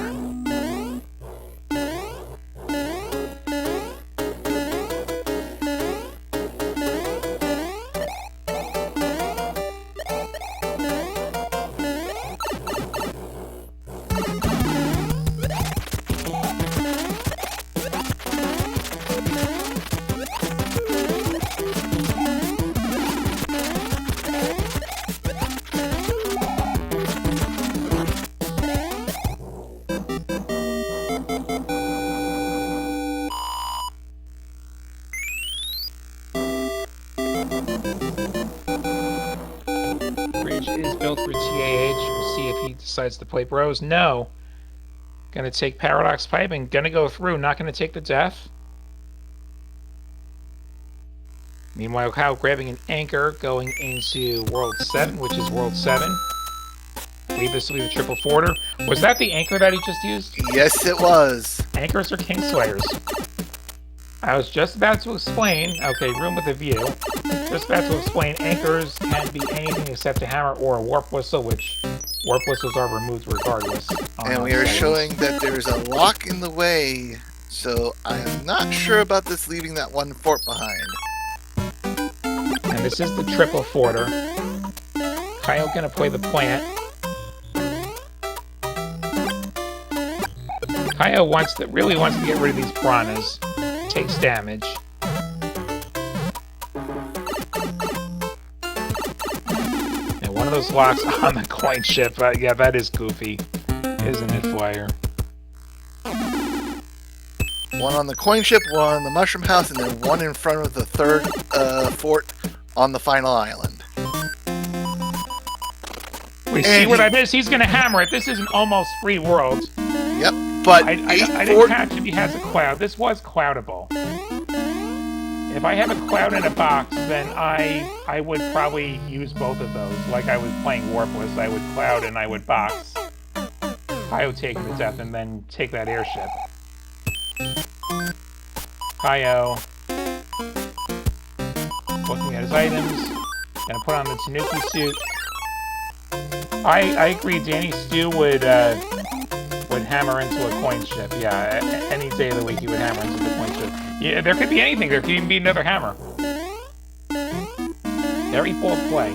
Is built for TAH. We'll see if he decides to play bros. No. Gonna take Paradox Pipe and gonna go through. Not gonna take the death. Meanwhile, Kyle grabbing an anchor going into World 7, which is World 7. I believe this will be the triple forter. Was that the anchor that he just used? Yes, it was. Anchors are Kingslayers. I was just about to explain. Okay, room with a view. Just about to explain, anchors can be anything except a hammer or a warp whistle, which warp whistles are removed regardless. And we are showing that there's a lock in the way, so I am not sure about this leaving that 1 fort behind. And this is the triple forter. Caio gonna play the plant. Caio really wants to get rid of these piranhas. Takes damage. And one of those locks on the coin ship, yeah, that is goofy. Isn't it, Flyer? One on the coin ship, one on the mushroom house, and then one in front of the third fort on the final island. We see what I missed. He's going to hammer it. This is an almost free world. Yep, but I didn't catch if he has a cloud. This was cloudable. If I have a cloud in a box, then I would probably use both of those. Like I was playing Warpless, I would cloud and I would box. Caio taking the death and then take that airship. Caio looking at his items. Gonna put on the Tanuki suit. I agree. Danny Stew would hammer into a coin ship. Yeah, any day of the week he would hammer into the coin ship. Yeah, there could be anything. There could even be another hammer. Very bold play.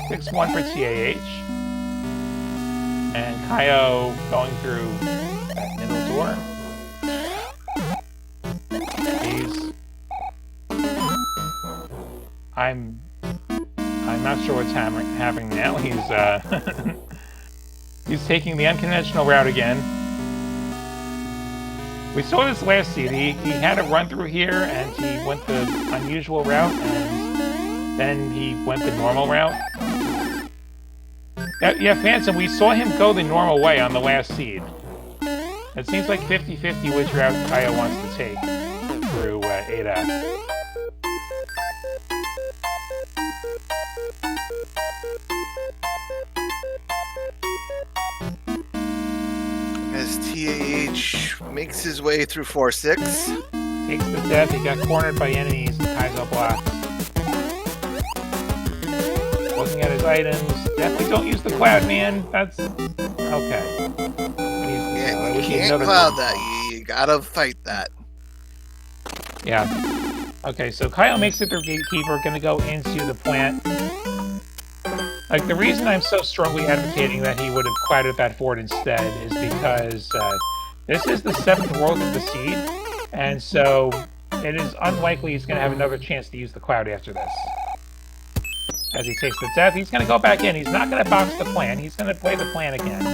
6-1 for TAH. And Caio going through that middle door. I'm not sure what's happening now. He's taking the unconventional route again. We saw this last seed. He had a run through here and he went the unusual route and then he went the normal route. Yeah, Phantom, we saw him go the normal way on the last seed. It seems like 50-50 which route Caio wants to take through ADA. As TAH makes his way through 4-6. Takes the death, he got cornered by enemies and Kaizo blocks. Looking at his items. Definitely don't use the cloud, man. That's okay. Yeah, you can't cloud that. You gotta fight that. Yeah. Okay, so Caio makes it through Gatekeeper, gonna go into the plant. Like, the reason I'm so strongly advocating that he would have clouded that fort instead is because this is the 7th world of the seed, and so it is unlikely he's going to have another chance to use the cloud after this. As he takes the death, he's going to go back in. He's not going to box the plan. He's going to play the plan again.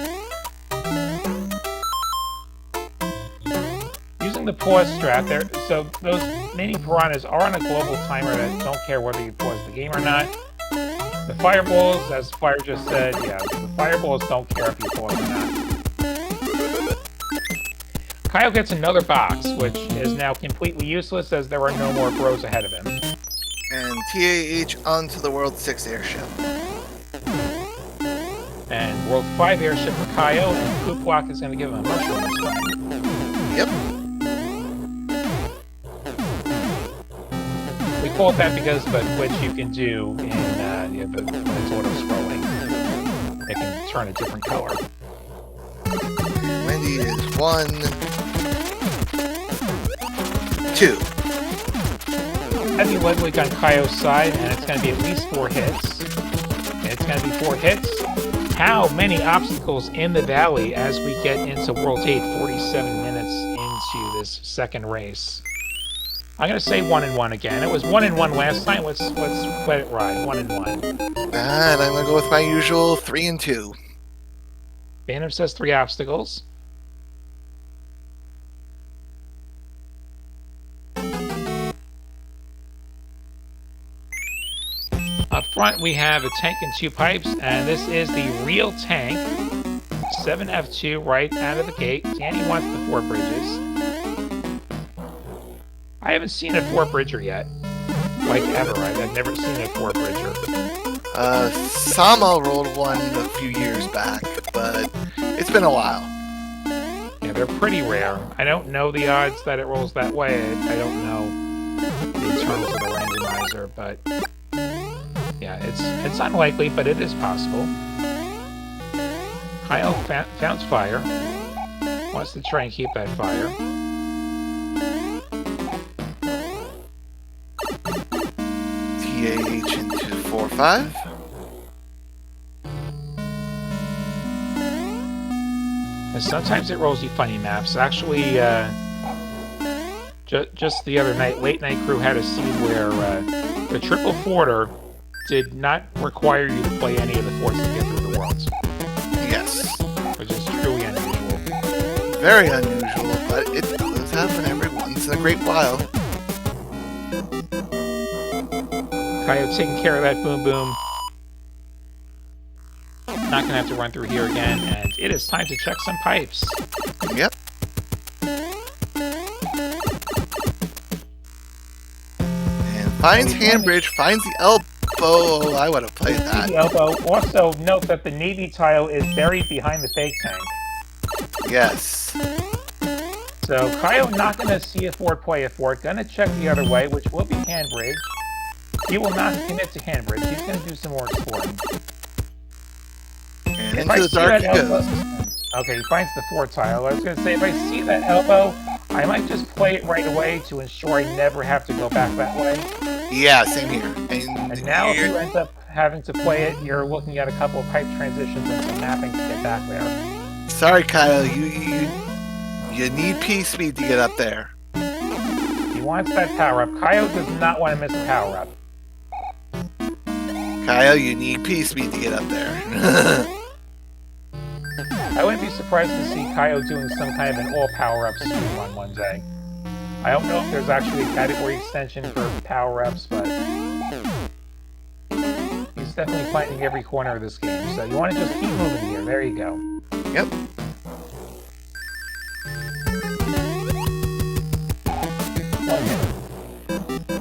Using the pause strat there, so those mini piranhas are on a global timer that don't care whether you pause the game or not. The fireballs, as Fire just said, yeah, the fireballs don't care if you pause or not. Caio gets another box, which is now completely useless as there are no more bros ahead of him. And TAH onto the World 6 airship. And World 5 airship for Caio, and Poop Block is going to give him a mushroom this time. Yep. We call it that because of a glitch you can do in when it's auto-scrolling. It can turn a different color. Wendy is 1, 2. Heavy Ludwig on Caio's side, and it's going to be at least 4 hits. It's going to be 4 hits. How many obstacles in the valley as we get into World 8, 47 minutes into this second race? I'm going to say 1-1 again. It was 1-1 last time. Let's let it ride. 1-1. And I'm going to go with my usual 3-2. Phantom says 3 obstacles. Up front, we have a tank and 2 pipes, and this is the real tank. 7F2 right out of the gate. Danny wants the 4 bridges. I haven't seen a 4-bridger yet. Like, ever. I've never seen a 4-bridger. Sama rolled one a few years back, but it's been a while. Yeah, they're pretty rare. I don't know the odds that it rolls that way. I don't know the internals of the randomizer, but yeah, it's unlikely, but it is possible. Caio found fire. Wants to try and keep that fire. TAH into 4-5. And sometimes it rolls you funny maps. Actually, just the other night, Late Night Crew had a scene where the triple forter did not require you to play any of the forts to get through the worlds. very unusual, but it does happen every once in a great while. Caio taking care of that boom boom. Not gonna have to run through here again, and it is time to check some pipes. Yep. And finds Handbridge, finds the elbow. Oh, I would have played that. The elbow. Also, note that the Navy tile is buried behind the fake tank. Yes. So Caio not going to see a forward play a forward. Going to check the other way, which will be Handbridge. He will not commit to Handbridge. He's going to do some more exploring. And into the dark he goes. Okay, he finds the forward tile. I was going to say, if I see that elbow, I might just play it right away to ensure I never have to go back that way. Yeah, same here. And now if you end up having to play it, you're looking at a couple of pipe transitions and some mapping to get back there. Sorry, Caio, you need P-speed to get up there. He wants that power-up. Caio does not want to miss a power-up. Caio, you need P-speed to get up there. I wouldn't be surprised to see Caio doing some kind of an all power-up speed run one day. I don't know if there's actually a category extension for power-ups, but he's definitely finding every corner of this game. So you want to just keep moving here. There you go. Yep.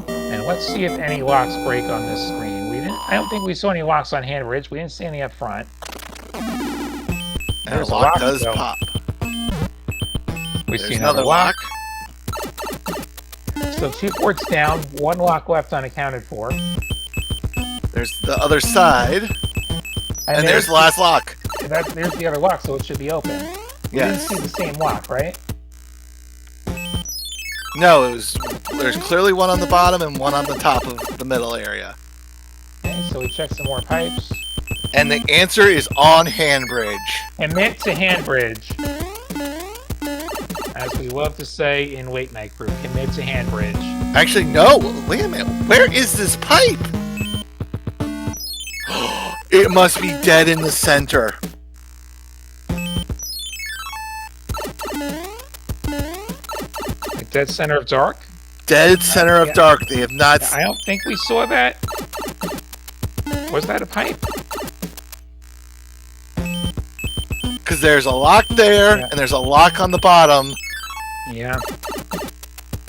And let's see if any locks break on this screen. I don't think we saw any locks on Handbridge. We didn't see any up front. And a lock does pop. We see another lock. So 2 forts down, 1 lock left unaccounted for. There's the other side. And there's the last lock. There's the other lock, so it should be open. You didn't see the same lock, right? No, there's clearly one on the bottom and one on the top of the middle area. Okay, so we check some more pipes. And the answer is on Handbridge. Commit to Handbridge. As we love to say in Late Night Crew, commit to Handbridge. Actually, no. Wait a minute. Where is this pipe? It must be dead in the center. Dead center of dark? Dead center of dark. They have not... I don't think we saw that. Was that a pipe? Because there's a lock there, and there's a lock on the bottom. Yeah.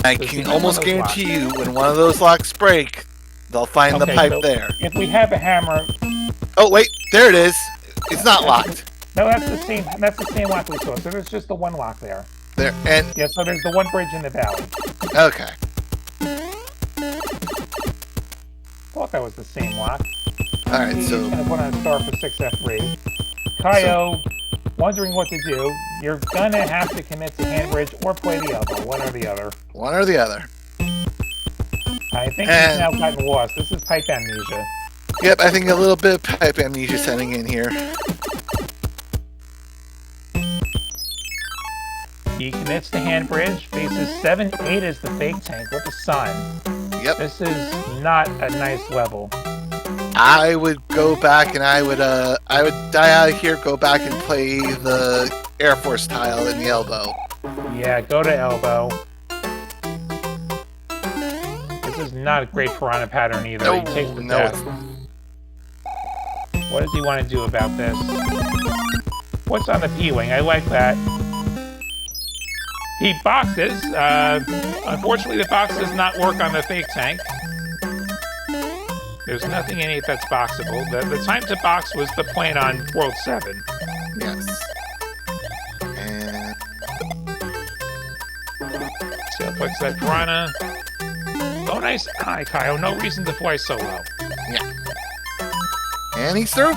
I can almost guarantee you, when one of those locks break, they'll find the pipe there. If we have a hammer... Oh, wait. There it is. It's not locked. No, that's the same lock we saw. So there's just the one lock there. There, and... Yeah, so there's the one bridge in the valley. Okay. Thought that was the same lock. Alright, so... He's going to put on a star for 6F3. Caio, wondering what to do. You're going to have to commit to Handbridge or play the elbow. One or the other. One or the other. I think he's now gotten lost. This is pipe amnesia. Yep, I think a little bit of pipe amnesia setting in here. He commits to Handbridge, faces 7-8 as the fake tank with the sun. Yep. This is not a nice level. I would go back and I would die out of here, go back and play the Air Force tile in the elbow. Yeah, go to elbow. This is not a great piranha pattern either. No, he takes the no. death. What does he want to do about this? What's on the P-wing? I like that. He boxes. Unfortunately, the box does not work on the fake tank. There's nothing in it that's boxable. The time to box was the plan on World 7. Yes. And... Sailplex that piranha. Oh, nice eye, Caio. No reason to fly solo. Yeah. And he's through.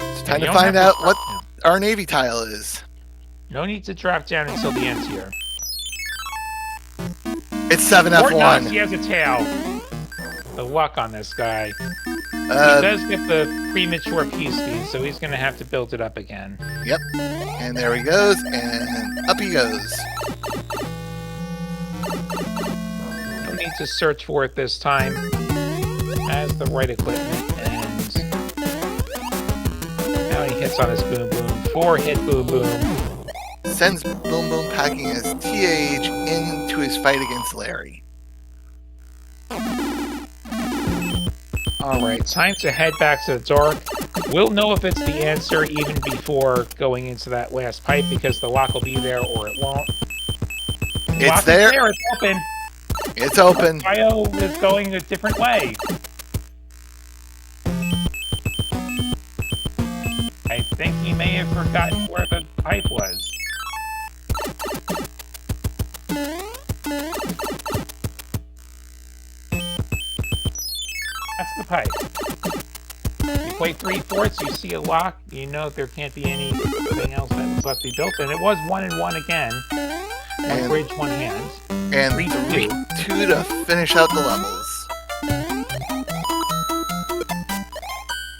It's time to find out what our Navy tile is. No need to drop down until the end here. It's 7F1. He has a tail. The luck on this guy. He does get the premature P-speed, so he's going to have to build it up again. Yep. And there he goes, and up he goes. No need to search for it this time. Has the right equipment, and now he hits on his boom boom. 4-hit boom boom. sends Boom Boom packing as TAH into his fight against Larry. All right, time to head back to the dark. We'll know if it's the answer even before going into that last pipe because the lock will be there or it won't. It's Lock there. is there. It's open. It's open. Caio is going a different way. I think he may have forgotten where the pipe was. That's the pipe. You play 3/4, you see a lock, you know there can't be anything else that was left to be built. And it was 1 and 1 again. One bridge, one hand. And 3-2. 3-2 to finish out the levels.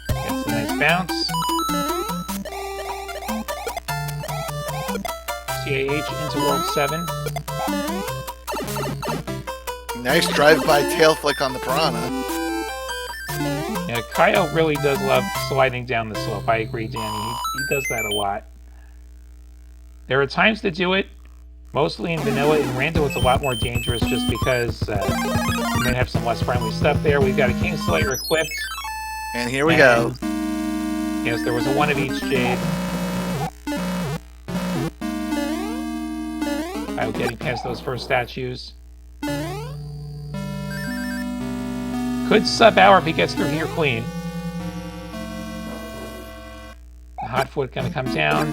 Gets a nice bounce. TAH into World 7. Nice drive-by tail flick on the Piranha. Yeah, Caio really does love sliding down the slope. I agree, Danny. He does that a lot. There are times to do it. Mostly in vanilla. In rando, it's a lot more dangerous just because you might have some less friendly stuff there. We've got a King Slayer equipped. And here we go. Yes, there was a one of each Jade. Caio getting past those first statues. Could sub out if he gets through here clean. The hot foot gonna come down.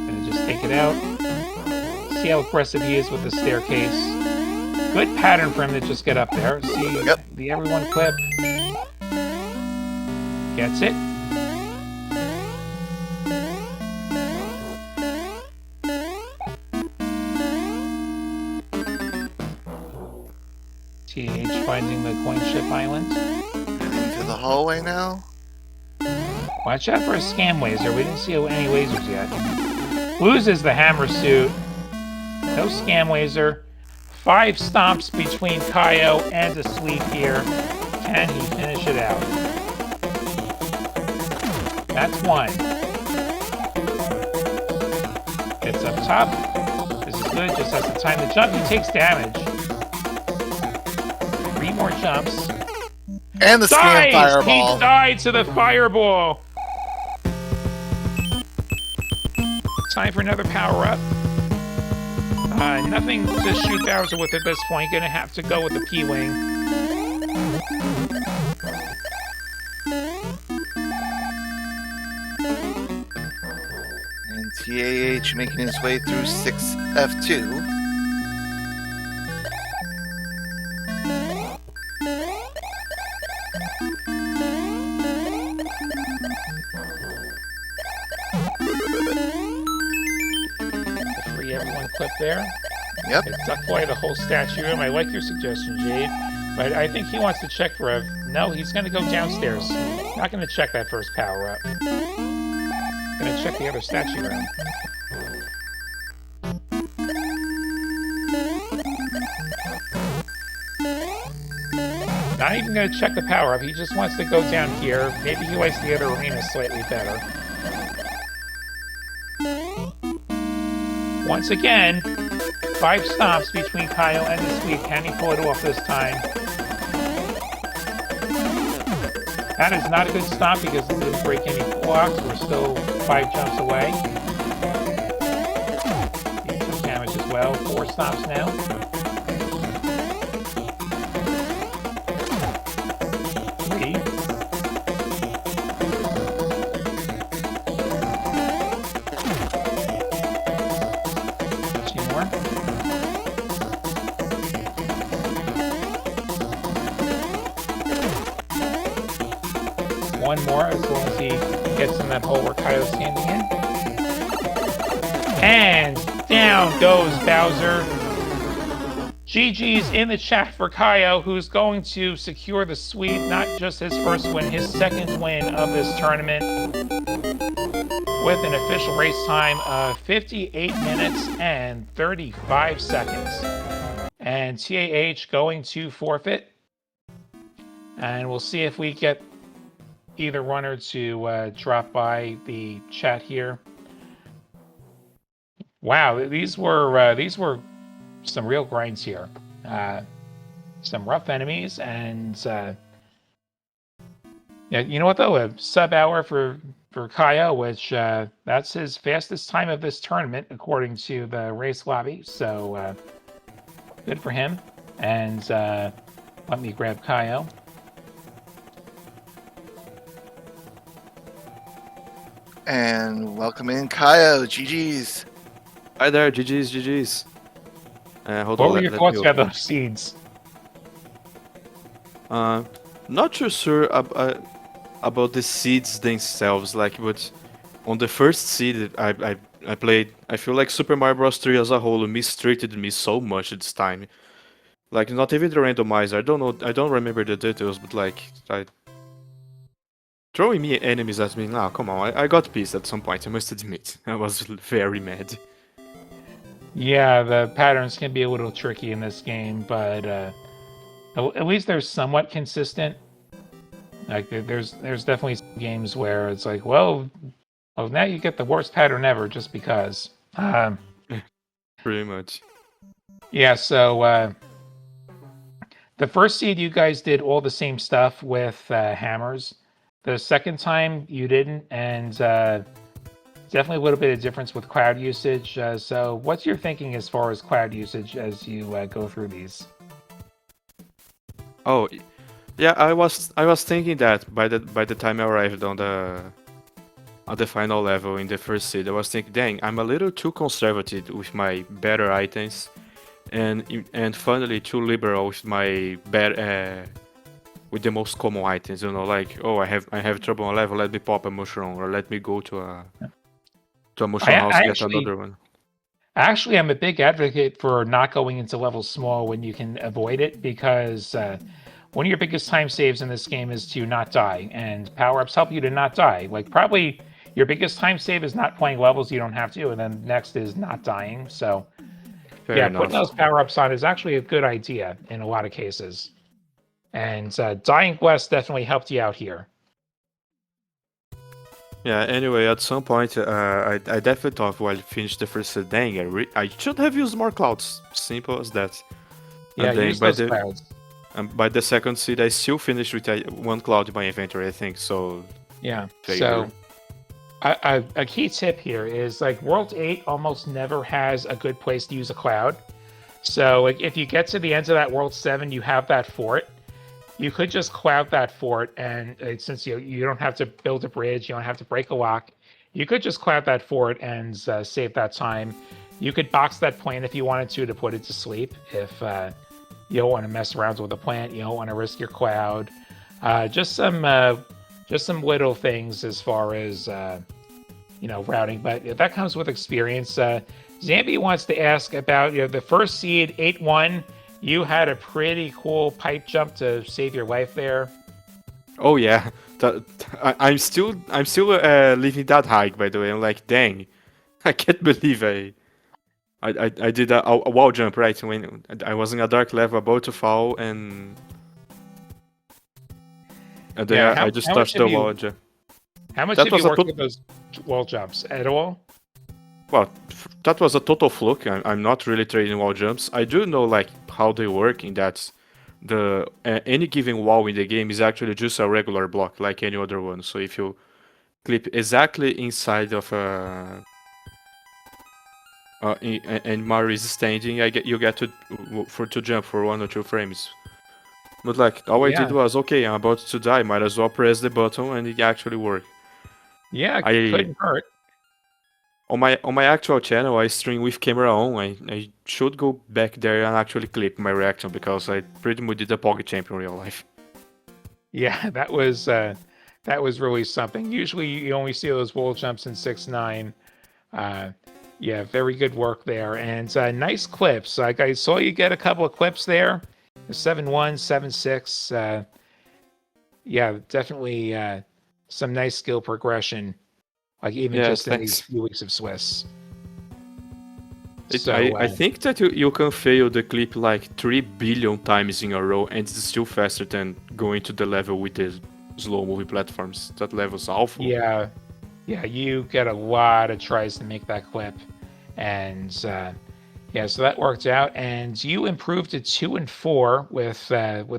Gonna just take it out. See how aggressive he is with the staircase. Good pattern for him to just get up there. See the everyone clip. Gets it. TH finding the coin ship island. Heading to the hallway now. Watch out for a scam laser. We didn't see any lasers yet. Loses the hammer suit. No scam laser. 5 stomps between Caio and a sweep here. Can he finish it out? That's 1. It's up top. This is good. Just has the time to jump. He takes damage. 3 more jumps. And the scam fireball. He died to the fireball. Time for another power-up. Nothing to shoot Bowser with at this point. Gonna have to go with the P-Wing. And TAH making his way through 6F2. Clip there. Yep. It's not quite a whole statue room. I like your suggestion, Jade. But I think he wants to check for a... No, he's going to go downstairs. Not going to check that first power-up. Going to check the other statue room. Not even going to check the power-up. He just wants to go down here. Maybe he likes the other arena slightly better. Once again, 5 stomps between Caio and the sweep. Can he pull it off this time? That is not a good stomp because it didn't break any blocks. We're still 5 jumps away. He took damage as well. 4 stomps now. 3. One more as long as he gets in that hole where Caio's standing in. And down goes Bowser. GG's in the chat for Caio, who's going to secure the sweep, not just his first win, his second win of this tournament, with an official race time of 58 minutes and 35 seconds. And TAH going to forfeit. And we'll see if we get either runner to drop by the chat here. Wow, these were some real grinds here. Some rough enemies, and yeah, you know what though? A sub-hour for Caio, which that's his fastest time of this tournament according to the race lobby. So good for him. And let me grab Caio. And welcome in Caio. GG's. Hi there, GG's. Hold What on, were your let thoughts me about open. those seeds? Not too sure about the seeds themselves, like, but on the first seed I played, I feel like Super Mario Bros. 3 as a whole mistreated me so much this time. Like, not even the randomizer, I don't remember the details, but like, throwing me enemies at me, nah, come on, I got pissed at some point, I must admit. I was very mad. Yeah, the patterns can be a little tricky in this game, but at least they're somewhat consistent. Like there's definitely some games where it's like, well, now you get the worst pattern ever just because. Pretty much. Yeah, so the first seed you guys did all the same stuff with hammers. The second time you didn't, and definitely a little bit of difference with cloud usage. So what's your thinking as far as cloud usage as you go through these? Oh, yeah, I was thinking that by the time I arrived on the final level in the first seed, I was thinking, dang, I'm a little too conservative with my better items, and finally too liberal with my with the most common items. You know, like, oh, I have trouble on level, let me pop a mushroom, or let me go to a mushroom house I get actually, another one. Actually, I'm a big advocate for not going into levels small when you can avoid it, because one of your biggest time saves in this game is to not die, and power-ups help you to not die. Like, probably your biggest time save is not playing levels you don't have to, and then next is not dying. So, Fair yeah, enough. putting those power-ups on is actually a good idea in a lot of cases. And Dying Bless definitely helped you out here. Yeah, anyway, at some point, I definitely thought while I finished the first set, dang, I should have used more clouds. Simple as that. Yeah, And then use those clouds. by the second seed, I still finished with one cloud in my inventory, I think, so... Yeah, failure. so a key tip here is, like, World 8 almost never has a good place to use a cloud. So like, if you get to the end of that World 7, you have that fort. You could just cloud that fort, and since you don't have to build a bridge, you don't have to break a lock, you could just cloud that fort and save that time. You could box that plant if you wanted to put it to sleep. If you don't want to mess around with the plant, you don't want to risk your cloud. Just some little things as far as routing, but that comes with experience. Zambi wants to ask about the first seed 8-1. You had a pretty cool pipe jump to save your life there. Oh yeah, I'm still leaving that high. By the way, I'm like, dang, I can't believe I did a wall jump right when I was in a dark level about to fall, and then Yeah, I just touched the wall jump. How much That have was you a worked with those wall jumps at all? Well, that was a total fluke. I'm not really trading wall jumps. I do know like how they work in that any given wall in the game is actually just a regular block like any other one. So if you clip exactly inside of and Mario is standing, you get to jump for 1 or 2 frames. But like all I did was, okay, I'm about to die, might as well press the button, and it actually worked. Yeah, it couldn't hurt. On my actual channel, I stream with camera on. I should go back there and actually clip my reaction, because I pretty much did a Pocket Champ in real life. Yeah, that was really something. Usually you only see those wall jumps in 6-9. Yeah, very good work there, and nice clips. Like, I saw you get a couple of clips there, 7-1, 7-6. Yeah, definitely some nice skill progression. Like, even just in these few weeks of Swiss. I think that you can fail the clip like 3 billion times in a row, and it's still faster than going to the level with the slow moving platforms. That level's awful. Yeah, you get a lot of tries to make that clip. And yeah, so that worked out. And you improved to 2 and 4 with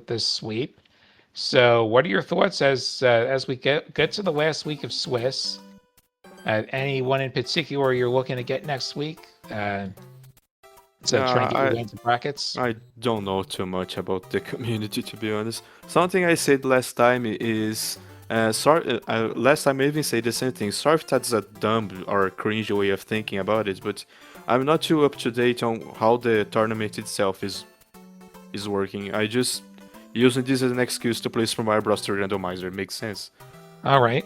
this sweep. So what are your thoughts as we get to the last week of Swiss? Anyone in particular you're looking to get next week? So try and get your way into brackets. I don't know too much about the community, to be honest. Something I said last time is, last time I even said the same thing. Sorry if that's a dumb or cringy way of thinking about it, but I'm not too up to date on how the tournament itself is working. I just using this as an excuse to play from eyebrows to randomizer. It makes sense. All right.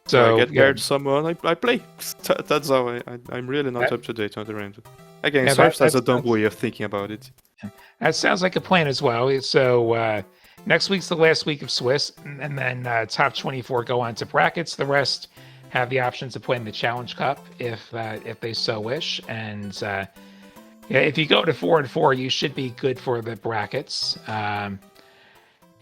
So I So get paired to someone, I play. That's how I'm really not up to date on the random. Again, Yeah, sorry if that's a dumb that's- way of thinking about it. that sounds like a plan as well. So next week's the last week of Swiss, and then top 24 go on to brackets. The rest have the option to play in the Challenge Cup if they so wish. And yeah, if you go to 4 and 4, you should be good for the brackets.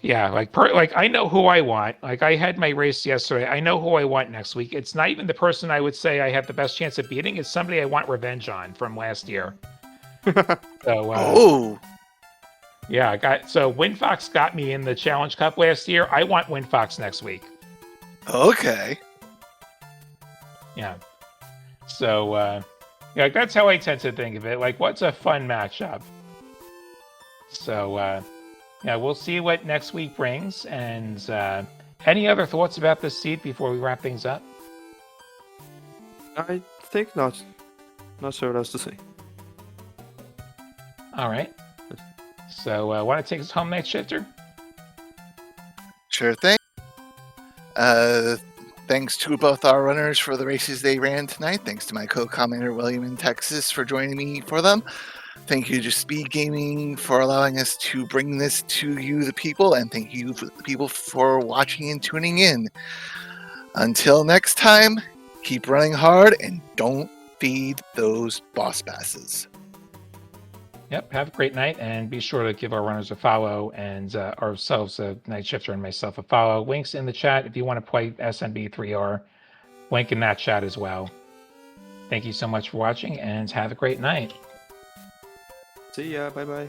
Yeah, like I know who I want. Like I had my race yesterday. I know who I want next week. It's not even the person I would say I have the best chance of beating. It's somebody I want revenge on from last year. So yeah, WinFox got me in the Challenge Cup last year. I want WinFox next week. Okay. Yeah. So yeah, that's how I tend to think of it. Like, what's a fun matchup? So yeah, we'll see what next week brings. And any other thoughts about this seed before we wrap things up? I think not. Not sure what else to say. All right. So, want to take us home, Night Shifter? Sure thing. Thanks to both our runners for the races they ran tonight. Thanks to my co-commenter William in Texas for joining me for them. Thank you to SpeedGaming for allowing us to bring this to you, the people, and thank you for the people for watching and tuning in. Until next time, keep running hard and don't feed those boss passes. Yep. Have a great night, and be sure to give our runners a follow, and ourselves, Night Shifter and myself, a follow. Links in the chat if you want to play SMB3R. Link in that chat as well. Thank you so much for watching, and have a great night. See ya. Bye bye.